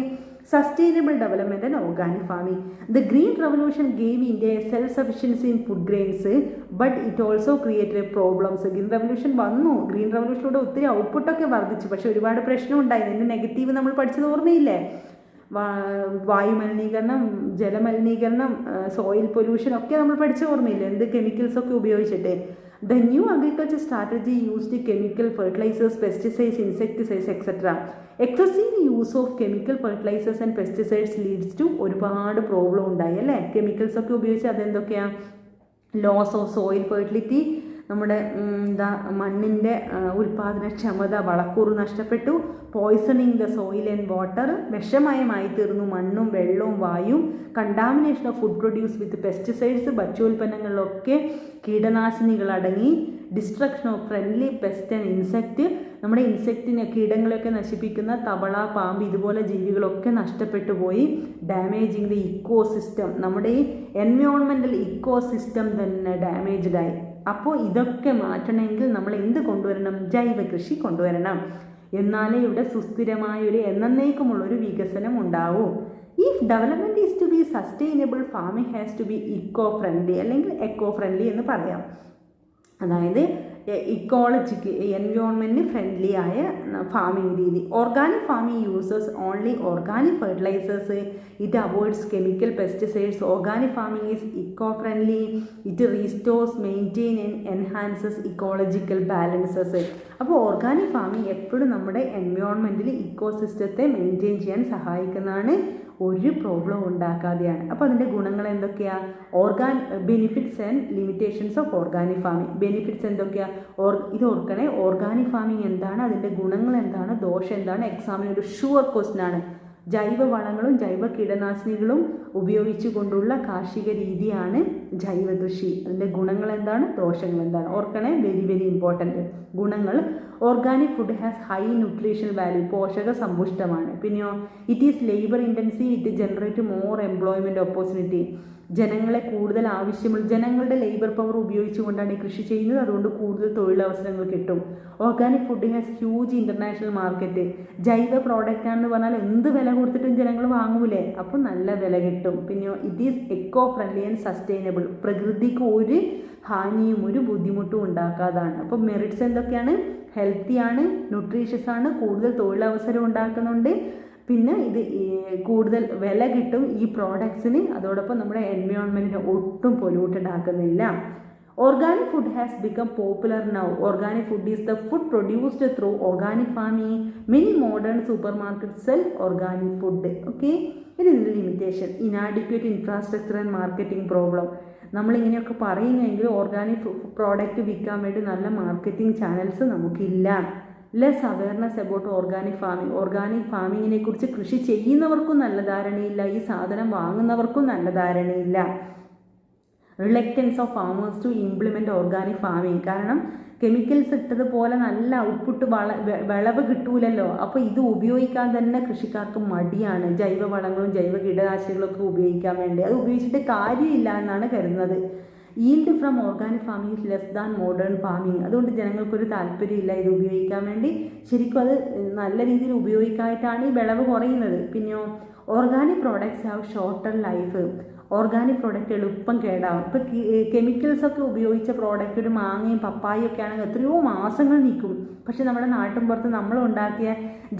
sustainable development and organic farming. The green revolution gave India self sufficiency in food grains but it also created problems. Green revolution വന്നു, ഗ്രീൻ റവല്യൂഷനിലൂടെ ഒത്തിരി ഔട്ട്പുട്ടൊക്കെ വർദ്ധിച്ചു, പക്ഷേ ഒരുപാട് പ്രശ്നം ഉണ്ടായി. ഇതിൻ്റെ നെഗറ്റീവ് നമ്മൾ പഠിച്ചത് ഓർമ്മയില്ലേ? വായുമലിനീകരണം, ജലമലിനീകരണം, സോയിൽ പൊല്യൂഷൻ ഒക്കെ നമ്മൾ പഠിച്ച ഓർമ്മയില്ലേ? എന്ത് കെമിക്കൽസൊക്കെ ഉപയോഗിച്ചിട്ട്. The new agriculture strategy used chemical fertilizers, pesticides, insecticides, etc. Excessive use of chemical fertilizers and pesticides leads to ഒരുപാട് പ്രോബ്ലം ഉണ്ടായി അല്ലേ. കെമിക്കൽസ് ഒക്കെ ഉപയോഗിച്ച് അതെന്തൊക്കെയാണ്? ലോസ് ഓഫ് സോയിൽ ഫെർട്ടിലിറ്റി, നമ്മുടെ മണ്ണിൻ്റെ ഉൽപാദനക്ഷമത, വളക്കൂറ് നഷ്ടപ്പെട്ടു. Poisoning the soil and water, വിഷമയമായി തീർന്നു മണ്ണും വെള്ളവും വായുവും. Contamination of food produce with pesticides, ഭക്ഷ്യോൽപ്പന്നങ്ങളിലൊക്കെ കീടനാശിനികൾ അടങ്ങി. Destruction of friendly pest and insect, നമ്മുടെ കീടങ്ങളെയൊക്കെ നശിപ്പിക്കുന്ന തവള, പാമ്പ് ഇതുപോലെ ജീവികളൊക്കെ നഷ്ടപ്പെട്ടു പോയി. ഡാമേജിങ് ദ ഇക്കോ സിസ്റ്റം, നമ്മുടെ ഈ എൻവയോൺമെൻറ്റൽ ഇക്കോ സിസ്റ്റം തന്നെ ഡാമേജ്ഡ് ആയി. അപ്പോൾ ഇതൊക്കെ മാറ്റണമെങ്കിൽ നമ്മൾ എന്ത് കൊണ്ടുവരണം? ജൈവ കൃഷി കൊണ്ടുവരണം. എന്നാലേ ഇവിടെ സുസ്ഥിരമായൊരു എന്നേക്കുമുള്ളൊരു വികസനം ഉണ്ടാവൂ. If development is to be sustainable, farming has to be eco friendly അല്ലെങ്കിൽ എക്കോ ഫ്രണ്ട്ലി എന്ന് പറയാം. അതായത് ഇക്കോളജിക്ക് എൻവയോൺമെൻറ്റ് ഫ്രണ്ട്ലി ആയ ഫാമിംഗ് രീതി. Organic farming uses only organic fertilizers, it avoids chemical pesticides. Organic farming is eco friendly, it restores, maintain and enhances ecological balances. അപ്പോൾ ഓർഗാനിക് ഫാമിംഗ് എപ്പോഴും നമ്മുടെ എൻവയോൺമെൻറ്റിൽ ഇക്കോ സിസ്റ്റത്തെ മെയിൻറ്റെയിൻ ചെയ്യാൻ സഹായിക്കുന്നതാണ്, ഒരു പ്രോബ്ലം ഉണ്ടാക്കാതെയാണ്. അപ്പോൾ അതിൻ്റെ ഗുണങ്ങൾ എന്തൊക്കെയാണ്? Benefits and limitations of organic farming. Benefits എന്തൊക്കെയാണ്? ഇത് ഓർക്കണേ. ഓർഗാനിക് ഫാമിംഗ് എന്താണ്, അതിൻ്റെ ഗുണങ്ങൾ എന്താണ്, ദോഷം എന്താണ്? എക്സാമിന് ഒരു ഷുവർ ക്വസ്റ്റ്യൻ ആണ്. ജൈവ വളങ്ങളും ജൈവ കീടനാശിനികളും ഉപയോഗിച്ചു കൊണ്ടുള്ള കാർഷിക രീതിയാണ് ജൈവ കൃഷി. അതിൻ്റെ ഗുണങ്ങൾ എന്താണ്, ദോഷങ്ങൾ എന്താണ്? ഓർക്കണേ, വെരി വെരി ഇമ്പോർട്ടൻറ്റ്. ഗുണങ്ങൾ: organic food has high nutritional value, പോഷക സമ്പുഷ്ടമാണ്. പിന്നെയോ it is labour intensive, it generate more employment opportunity. ജനങ്ങളെ കൂടുതൽ ആവശ്യമുള്ള ജനങ്ങളുടെ ലേബർ പവർ ഉപയോഗിച്ചുകൊണ്ടാണ് ഈ കൃഷി ചെയ്യുന്നത്, അതുകൊണ്ട് കൂടുതൽ തൊഴിലവസരങ്ങൾ കിട്ടും. Organic food has huge international market. ജൈവ പ്രോഡക്റ്റ് ആണെന്ന് പറഞ്ഞാൽ എന്ത് വില കൊടുത്തിട്ടും ജനങ്ങൾ വാങ്ങൂലേ, അപ്പോൾ നല്ല വില കിട്ടും. പിന്നെയോ it is eco friendly and sustainable, പ്രകൃതിക്ക് ഒരു ഹാനിയും ഒരു ബുദ്ധിമുട്ടും ഉണ്ടാക്കാതാണ്. അപ്പോൾ മെറിറ്റ്സ് എന്തൊക്കെയാണ്? ഹെൽത്തിയാണ്, ന്യൂട്രീഷ്യസ് ആണ്, കൂടുതൽ തൊഴിലവസരം ഉണ്ടാക്കുന്നുണ്ട്, പിന്നെ ഇത് കൂടുതൽ വില കിട്ടും ഈ പ്രോഡക്ട്സിന്, അതോടൊപ്പം നമ്മുടെ എൻവയോൺമെൻറ്റിനെ ഒട്ടും പൊല്യൂട്ടഡ് ആക്കുന്നില്ല. Organic food has become popular now. Organic food is the food produced through organic farming. Many modern supermarket sell organic food. Okay, ഇതിൻ്റെ limitation: inadequate infrastructure and marketing problem. നമ്മളിങ്ങനെയൊക്കെ പറയുമെങ്കിൽ ഓർഗാനിക് പ്രോഡക്റ്റ് വിൽക്കാൻ വേണ്ടി നല്ല മാർക്കറ്റിംഗ് ചാനൽസ് നമുക്കില്ല. Less awareness about organic farming. Organic ഫാമിങ്ങിനെ കുറിച്ച് കൃഷി ചെയ്യുന്നവർക്കും നല്ല ധാരണയില്ല, ഈ സാധനം വാങ്ങുന്നവർക്കും നല്ല ധാരണയില്ല. Reluctance of farmers to implement organic farming. കാരണം കെമിക്കൽസ് ഇട്ടതുപോലെ നല്ല ഔട്ട്പുട്ട് വിളവ് കിട്ടൂലല്ലോ, അപ്പോൾ ഇത് ഉപയോഗിക്കാൻ തന്നെ കൃഷിക്കാർക്ക് മടിയാണ്. ജൈവ വളങ്ങളും ജൈവ കീടനാശിനികളൊക്കെ ഉപയോഗിക്കാൻ വേണ്ടി അത് ഉപയോഗിച്ചിട്ട് കാര്യമില്ല എന്നാണ് കരുതുന്നത്. Yield from organic farming is less than modern farming. അതുകൊണ്ട് ജനങ്ങൾക്കൊരു താല്പര്യമില്ല ഇത് ഉപയോഗിക്കാൻ വേണ്ടി. ശരിക്കും അത് നല്ല രീതിയിൽ ഉപയോഗിക്കാനായിട്ടാണ് ഈ വിളവ് കുറയുന്നത്. പിന്നെയോ organic products have shorter life. Organic product എളുപ്പം കേടാവും. ഇപ്പോൾ കെമിക്കൽസൊക്കെ ഉപയോഗിച്ച പ്രോഡക്റ്റ്, ഒരു മാങ്ങയും പപ്പായയും ഒക്കെ ആണെങ്കിൽ എത്രയോ മാസങ്ങൾ നിൽക്കും. പക്ഷെ നമ്മുടെ നാട്ടിൻപുറത്ത് നമ്മൾ ഉണ്ടാക്കിയ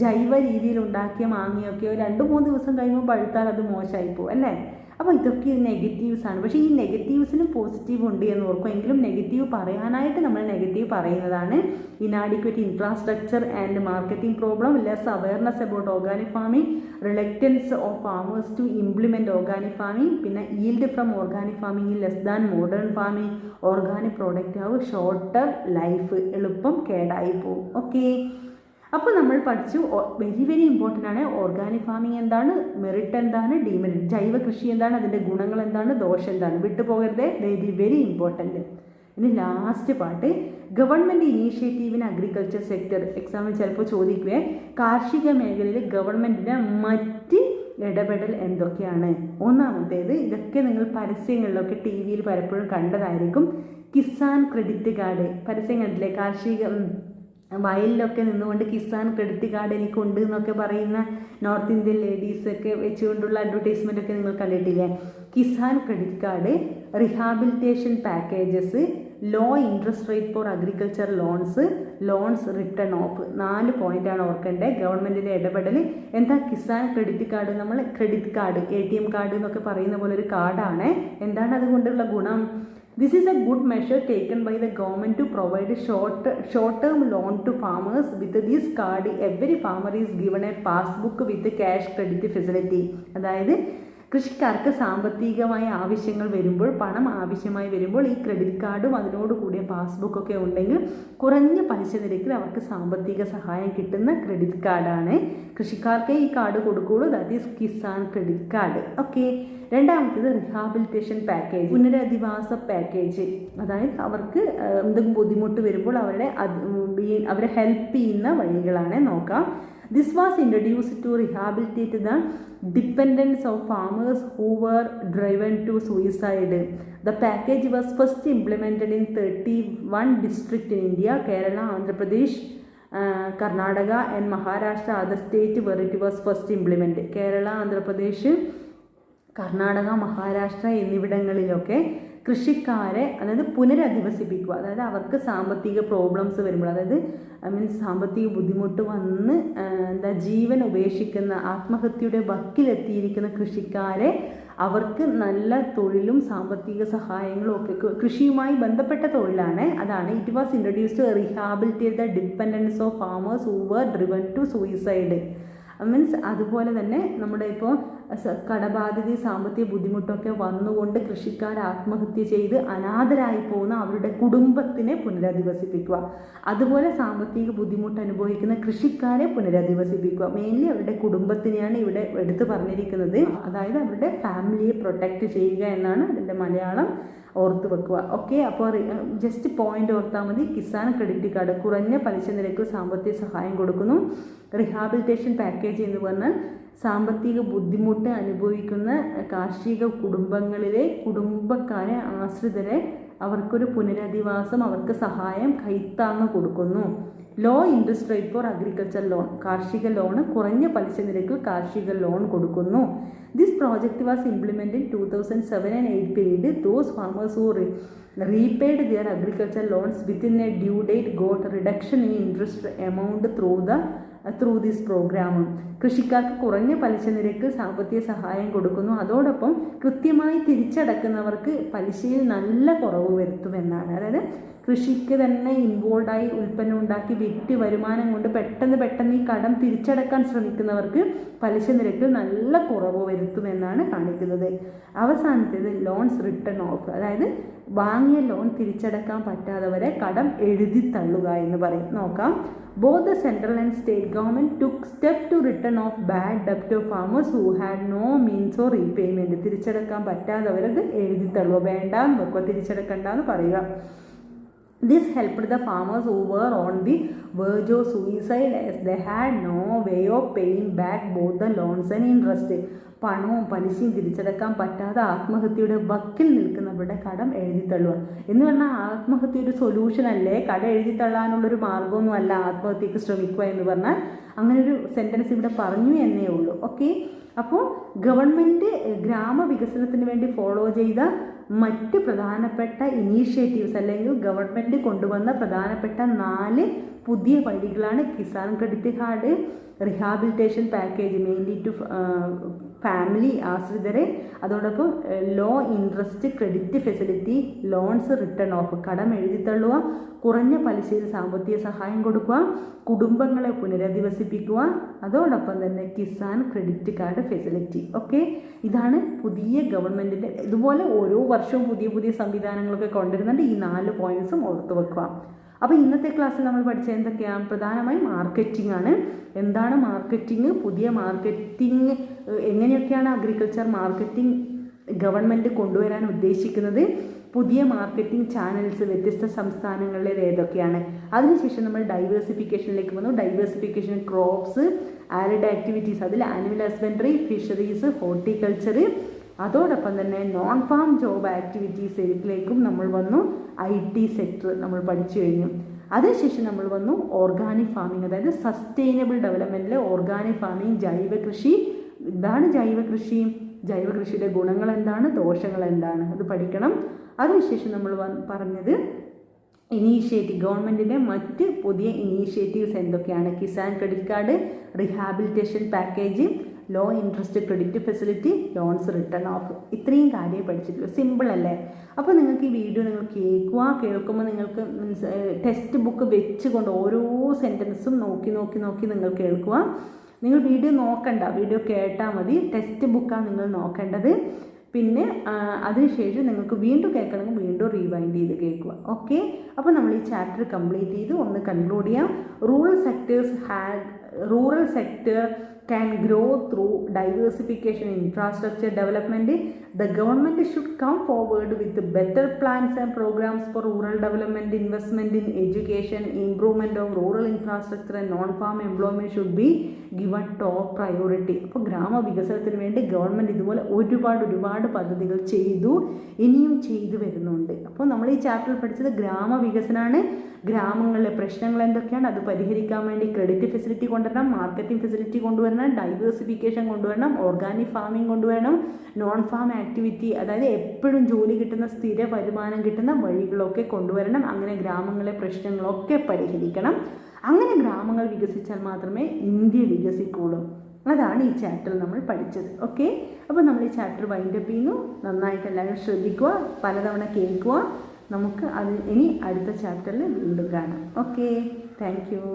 ജൈവ രീതിയിൽ ഉണ്ടാക്കിയ മാങ്ങയൊക്കെ 2-3 ദിവസം കഴിയുമ്പോൾ പഴുത്താൽ അത് മോശമായിപ്പോവും അല്ലേ. അപ്പോൾ ഇതൊക്കെ നെഗറ്റീവ്സ് ആണ്. പക്ഷേ ഈ നെഗറ്റീവ്സിനും പോസിറ്റീവ് ഉണ്ട് എന്ന് ഓർക്കും. എങ്കിലും നെഗറ്റീവ് പറയാനായിട്ട് നമ്മൾ നെഗറ്റീവ് പറയുന്നതാണ്. Inadequate infrastructure and marketing problem, less awareness about organic farming, reluctance of farmers to implement organic farming, പിന്നെ yield from organic farming less than modern farming. Organic product ആവും ഷോർട്ടർ ലൈഫ്, എളുപ്പം കേടായി പോകും. ഓക്കെ, അപ്പോൾ നമ്മൾ പഠിച്ചു വെരി വെരി ഇമ്പോർട്ടൻ്റ് ആണ് ഓർഗാനിക് ഫാമിംഗ് എന്താണ്, മെറിറ്റ് എന്താണ്, ഡിമെറിറ്റ്, ജൈവ കൃഷി എന്താണ്, അതിൻ്റെ ഗുണങ്ങൾ എന്താണ്, ദോഷം എന്താണ്, വിട്ടുപോകരുത്, വെരി വെരി ഇമ്പോർട്ടൻറ്റ്. ഇനി last part, government initiative in agriculture sector. എക്സാമിൽ ചിലപ്പോൾ ചോദിക്കുകയെ കാർഷിക മേഖലയിൽ ഗവൺമെൻറ്റിൻ്റെ മറ്റ് ഇടപെടൽ എന്തൊക്കെയാണ്. ഒന്നാമത്തേത്, ഇതൊക്കെ നിങ്ങൾ പരസ്യങ്ങളിലൊക്കെ ടി വിയിൽ പലപ്പോഴും കണ്ടതായിരിക്കും, കിസാൻ ക്രെഡിറ്റ് കാർഡ്. പരസ്യം കണ്ടില്ലേ, കാർഷിക വയലിലൊക്കെ നിന്നുകൊണ്ട് കിസാൻ ക്രെഡിറ്റ് കാർഡ് എനിക്കുണ്ട് എന്നൊക്കെ പറയുന്ന നോർത്ത് ഇന്ത്യൻ ലേഡീസൊക്കെ വെച്ചുകൊണ്ടുള്ള അഡ്വർടൈസ്മെൻ്റ് ഒക്കെ നിങ്ങൾ കണ്ടിട്ടില്ലേ. Kisan credit card, rehabilitation packages, low interest rate for agriculture loans return off. 4 പോയിൻ്റാണ് ഓർക്കേണ്ടത്. ഗവൺമെൻറ്റിൻ്റെ ഇടപെടൽ എന്താ? Kisan credit card. നമ്മൾ ക്രെഡിറ്റ് കാർഡ്, ATM കാർഡ് എന്നൊക്കെ പറയുന്ന പോലെ ഒരു കാർഡാണ്. എന്താണ് അതുകൊണ്ടുള്ള ഗുണം? This is a good measure taken by the government to provide short-term loan to farmers. With this card, every farmer is given a passbook with cash credit facility. അതായത് കൃഷിക്കാർക്ക് സാമ്പത്തികമായ ആവശ്യങ്ങൾ വരുമ്പോൾ, പണം ആവശ്യമായി വരുമ്പോൾ ഈ ക്രെഡിറ്റ് കാർഡും അതിനോട് കൂടിയ പാസ്ബുക്കൊക്കെ ഉണ്ടെങ്കിൽ കുറഞ്ഞ പലിശ നിരക്കിൽ അവർക്ക് സാമ്പത്തിക സഹായം കിട്ടുന്ന ക്രെഡിറ്റ് കാർഡാണ്. കൃഷിക്കാർക്ക് ഈ കാർഡ് കൊടുക്കുകയുള്ളൂ. That is Kisan credit card. Okay. രണ്ടാമത്തേത് റിഹാബിലിറ്റേഷൻ പാക്കേജ്, പുനരധിവാസ പാക്കേജ്. അതായത് അവർക്ക് എന്തെങ്കിലും ബുദ്ധിമുട്ട് വരുമ്പോൾ അവരെ ഹെൽപ്പ് ചെയ്യുന്ന വഴികളാണ് നോക്കാം. This was introduced to rehabilitate the dependents of farmers who were driven to suicide. The package was first implemented in 31 districts in India. Kerala, Andhra Pradesh, Karnataka and Maharashtra are the states where it was first implemented. Kerala, Andhra Pradesh, Karnataka, Maharashtra എന്നിവിടങ്ങളിലൊക്കെ കൃഷിക്കാരെ അതായത് പുനരധിവസിപ്പിക്കുക. അതായത് അവർക്ക് സാമ്പത്തിക പ്രോബ്ലംസ് വരുമ്പോൾ, അതായത് സാമ്പത്തിക ബുദ്ധിമുട്ട് വന്ന് ജീവൻ ഉപേക്ഷിക്കുന്ന, ആത്മഹത്യയുടെ വക്കിലെത്തിയിരിക്കുന്ന കൃഷിക്കാരെ അവർക്ക് നല്ല തൊഴിലും സാമ്പത്തിക സഹായങ്ങളും ഒക്കെ, കൃഷിയുമായി ബന്ധപ്പെട്ട തൊഴിലാണ്. അതാണ് it was introduced to rehabilitate the dependence of farmers who were driven to suicide. Means അതുപോലെ തന്നെ നമ്മുടെ ഇപ്പോൾ കടബാധ്യത, സാമ്പത്തിക ബുദ്ധിമുട്ടൊക്കെ വന്നുകൊണ്ട് കൃഷിക്കാർ ആത്മഹത്യ ചെയ്ത് അനാഥരായി പോകുന്ന അവരുടെ കുടുംബത്തിനെ പുനരധിവസിപ്പിക്കുക. അതുപോലെ സാമ്പത്തിക ബുദ്ധിമുട്ട് അനുഭവിക്കുന്ന കൃഷിക്കാരെ പുനരധിവസിപ്പിക്കുക. മെയിൻലി അവരുടെ കുടുംബത്തിനെയാണ് ഇവിടെ എടുത്തു പറഞ്ഞിരിക്കുന്നത്. അതായത് അവരുടെ ഫാമിലിയെ പ്രൊട്ടക്റ്റ് ചെയ്യുക എന്നാണ് അതിൻ്റെ മലയാളം. ഓർത്ത് വെക്കുക. ഓക്കെ. അപ്പോൾ ജസ്റ്റ് പോയിന്റ് ഓർത്താൽ മതി. കിസാൻ ക്രെഡിറ്റ് കാർഡ് കുറഞ്ഞ പലിശ നിരക്കിൽ സാമ്പത്തിക സഹായം കൊടുക്കുന്നു. റിഹാബിലിറ്റേഷൻ പാക്കേജ് എന്ന് പറഞ്ഞാൽ സാമ്പത്തിക ബുദ്ധിമുട്ട് അനുഭവിക്കുന്ന കാർഷിക കുടുംബങ്ങളിലെ കുടുംബക്കാരെ, ആശ്രിതരെ അവർക്കൊരു പുനരധിവാസം, അവർക്ക് സഹായം, കൈത്താങ്ങ് കൊടുക്കുന്നു. Low interest rate for agriculture loan, കാർഷിക ലോണ് കുറഞ്ഞ പലിശ നിരക്കിൽ കാർഷിക ലോൺ കൊടുക്കുന്നു. This project was implemented in 2007 and 2008 period. Those farmers who repaid their agriculture loans within a due date got a reduction in interest amount through this program. കൃഷിക്കാർക്ക് കുറഞ്ഞ പലിശ നിരക്കിൽ സാമ്പത്തിക സഹായം കൊടുക്കുന്നു. അതോടൊപ്പം കൃത്യമായി തിരിച്ചടക്കുന്നവർക്ക് പലിശയിൽ നല്ല കുറവ് വരുത്തുമെന്നാണ്. അതായത് കൃഷിക്ക് തന്നെ ഇൻവോൾവായി ഉൽപ്പന്നം ഉണ്ടാക്കി വിറ്റ് വരുമാനം കൊണ്ട് പെട്ടെന്ന് ഈ കടം തിരിച്ചടക്കാൻ ശ്രമിക്കുന്നവർക്ക് പലിശ നിരക്കിൽ നല്ല കുറവ് വരുത്തുമെന്നാണ് കാണിക്കുന്നത്. അവസാനത്തേത് ലോൺസ് റിട്ടേൺ ഓഫ്, അതായത് വാങ്ങിയ ലോൺ തിരിച്ചടക്കാൻ പറ്റാത്തവരെ കടം എഴുതി തള്ളുക എന്ന് പറയും. നോക്കാം. Both the central and state government took step to return off bad debt of farmers who had no means of repayment. തിരിച്ചടക്കാൻ പറ്റാത്തവരത് എഴുതി തള്ളുക, വേണ്ടാന്ന് വെക്കുക, തിരിച്ചടക്കണ്ടെന്ന് പറയുക. This helped the farmers who were on the verge of suicide as they had no way of paying back both the loans and interest. പണവും പലിശയും തിരിച്ചടക്കാൻ പറ്റാതെ ആത്മഹത്യയുടെ വക്കിൽ നിൽക്കുന്നവരുടെ കടം എഴുതിത്തള്ളുക എന്ന് പറഞ്ഞാൽ ആത്മഹത്യ ഒരു സൊല്യൂഷൻ അല്ലേ? കട എഴുതിത്തള്ളാനുള്ളൊരു മാർഗമൊന്നും അല്ല ആത്മഹത്യക്ക് ശ്രമിക്കുക എന്ന് പറഞ്ഞാൽ. അങ്ങനെ ഒരു സെൻറ്റൻസ് ഇവിടെ പറഞ്ഞു എന്നേ ഉള്ളൂ. ഓക്കെ. അപ്പോൾ ഗവൺമെൻറ് ഗ്രാമവികസനത്തിന് വേണ്ടി ഫോളോ ചെയ്ത മറ്റ് പ്രധാനപ്പെട്ട ഇനീഷ്യേറ്റീവ്സ് അല്ലെങ്കിൽ ഗവൺമെൻറ് കൊണ്ടുവന്ന പ്രധാനപ്പെട്ട 4 പുതിയ വഴികളാണ് Kisan credit card, rehabilitation package mainly to family ആശ്രിതരെ, അതോടൊപ്പം low interest credit facility, loans return off, കടം എഴുതിത്തള്ളുക, കുറഞ്ഞ പലിശയിൽ സാമ്പത്തിക സഹായം കൊടുക്കുക, കുടുംബങ്ങളെ പുനരധിവസിപ്പിക്കുക, അതോടൊപ്പം തന്നെ Kisan credit card facility. Okay. ഇതാണ് പുതിയ ഗവൺമെൻറ്റിൻ്റെ. ഇതുപോലെ ഓരോ വർഷവും പുതിയ സംവിധാനങ്ങളൊക്കെ കൊണ്ടുവരുന്നുണ്ട്. ഈ 4 പോയിൻറ്റ്സും ഓർത്തു വെക്കുക. അപ്പോൾ ഇന്നത്തെ ക്ലാസ്സിൽ നമ്മൾ പഠിച്ചത് എന്തൊക്കെയാണ്? പ്രധാനമായും മാർക്കറ്റിംഗ് ആണ്. എന്താണ് മാർക്കറ്റിംഗ്? പുതിയ മാർക്കറ്റിംഗ് എങ്ങനെയൊക്കെയാണ് അഗ്രികൾച്ചർ മാർക്കറ്റിംഗ് ഗവൺമെൻറ് കൊണ്ടുവരാൻ ഉദ്ദേശിക്കുന്നത്? പുതിയ മാർക്കറ്റിംഗ് ചാനൽസ് വ്യത്യസ്ത സംസ്ഥാനങ്ങളിലെ ഏതൊക്കെയാണ്? അതിനുശേഷം നമ്മൾ ഡൈവേഴ്സിഫിക്കേഷനിലേക്ക് വന്നു. ഡൈവേഴ്സിഫിക്കേഷൻ ക്രോപ്സ്, ആരിഡ് ആക്ടിവിറ്റീസ്, അതിൽ ആനിമൽ ഹസ്ബൻഡറി, ഫിഷറീസ്, ഹോർട്ടിക്കൾച്ചർ, അതോടൊപ്പം തന്നെ നോൺ ഫാം ജോബ് ആക്ടിവിറ്റീസിലേക്കും നമ്മൾ വന്നു. IT സെക്ടർ നമ്മൾ പഠിച്ചു കഴിഞ്ഞു. അതിനുശേഷം നമ്മൾ വന്നു ഓർഗാനിക് ഫാമിംഗ്, അതായത് സസ്റ്റൈനബിൾ ഡെവലപ്മെൻറ്റിലെ ഓർഗാനിക് ഫാമിംഗ്, ജൈവ കൃഷി. എന്താണ് ജൈവ കൃഷി? ജൈവ കൃഷിയുടെ ഗുണങ്ങൾ എന്താണ്, ദോഷങ്ങൾ എന്താണ്, അത് പഠിക്കണം. അതിനുശേഷം നമ്മൾ പറഞ്ഞത് ഇനീഷ്യേറ്റീവ്, ഗവൺമെൻറ്റിൻ്റെ മറ്റ് പുതിയ ഇനീഷ്യേറ്റീവ്സ് എന്തൊക്കെയാണ്? Kisan credit card, rehabilitation package, low interest credit facility, loans return off. ഇത്രയും കാര്യമേ പഠിച്ചിട്ടുള്ളൂ. സിമ്പിൾ അല്ലേ? അപ്പോൾ നിങ്ങൾക്ക് ഈ വീഡിയോ നിങ്ങൾ കേൾക്കുമ്പോൾ നിങ്ങൾക്ക് മീൻസ് ടെക്സ്റ്റ് ബുക്ക് വെച്ചുകൊണ്ട് ഓരോ സെൻറ്റൻസും നോക്കി നിങ്ങൾ കേൾക്കുക. നിങ്ങൾ വീഡിയോ നോക്കണ്ട, വീഡിയോ കേട്ടാൽ മതി. ടെക്സ്റ്റ് ബുക്കാണ് നിങ്ങൾ നോക്കേണ്ടത്. പിന്നെ അതിനുശേഷം നിങ്ങൾക്ക് വീണ്ടും കേൾക്കണമെങ്കിൽ വീണ്ടും റീവൈൻഡ് ചെയ്ത് കേൾക്കുക. ഓക്കെ, അപ്പോൾ നമ്മൾ ഈ ചാപ്റ്റർ കംപ്ലീറ്റ് ചെയ്ത് ഒന്ന് കൺക്ലൂഡ് ചെയ്യാം. Rural sector can grow through diversification in infrastructure development. The government should come forward with better plans and programs for rural development. Investment in education, improvement of rural infrastructure and non-farm employment should be given top priority. അപ്പോൾ ഗ്രാമവികസനത്തിന് വേണ്ടി ഗവൺമെൻറ് ഇതുപോലെ ഒരുപാട് പദ്ധതികൾ ചെയ്തു, ഇനിയും ചെയ്തു വരുന്നുണ്ട്. അപ്പോൾ നമ്മൾ ഈ ചാപ്റ്ററിൽ പഠിച്ചത് ഗ്രാമവികസനമാണ്. ഗ്രാമങ്ങളിലെ പ്രശ്നങ്ങൾ എന്തൊക്കെയാണ്, അത് പരിഹരിക്കാൻ വേണ്ടി ക്രെഡിറ്റ് ഫെസിലിറ്റി കൊണ്ടുവരണം, മാർക്കറ്റിംഗ് ഫെസിലിറ്റി കൊണ്ടുവരണം, ഡൈവേഴ്സിഫിക്കേഷൻ കൊണ്ടുവരണം, ഓർഗാനിക് ഫാമിംഗ് കൊണ്ടുവരണം, നോൺ ഫാം ആക്ടിവിറ്റി, അതായത് എപ്പോഴും ജോലി കിട്ടുന്ന സ്ഥിര വരുമാനം കിട്ടുന്ന വഴികളൊക്കെ കൊണ്ടുവരണം. അങ്ങനെ ഗ്രാമങ്ങളിലെ പ്രശ്നങ്ങളൊക്കെ പരിഹരിക്കണം. അങ്ങനെ ഗ്രാമങ്ങൾ വികസിച്ചാൽ മാത്രമേ ഇന്ത്യ വികസിക്കുള്ളൂ. അതാണ് ഈ ചാപ്റ്ററിൽ നമ്മൾ പഠിച്ചത്. ഓക്കെ, അപ്പോൾ നമ്മൾ ഈ ചാപ്റ്റർ വൈൻഡപ്പ് ചെയ്യുന്നു. നന്നായിട്ട് എല്ലാവരും ശ്രദ്ധിക്കുക, പലതവണ കേൾക്കുക. നമുക്ക് അത് ഇനി അടുത്ത ചാപ്റ്ററിൽ വീണ്ടും കാണാം. Okay, thank you.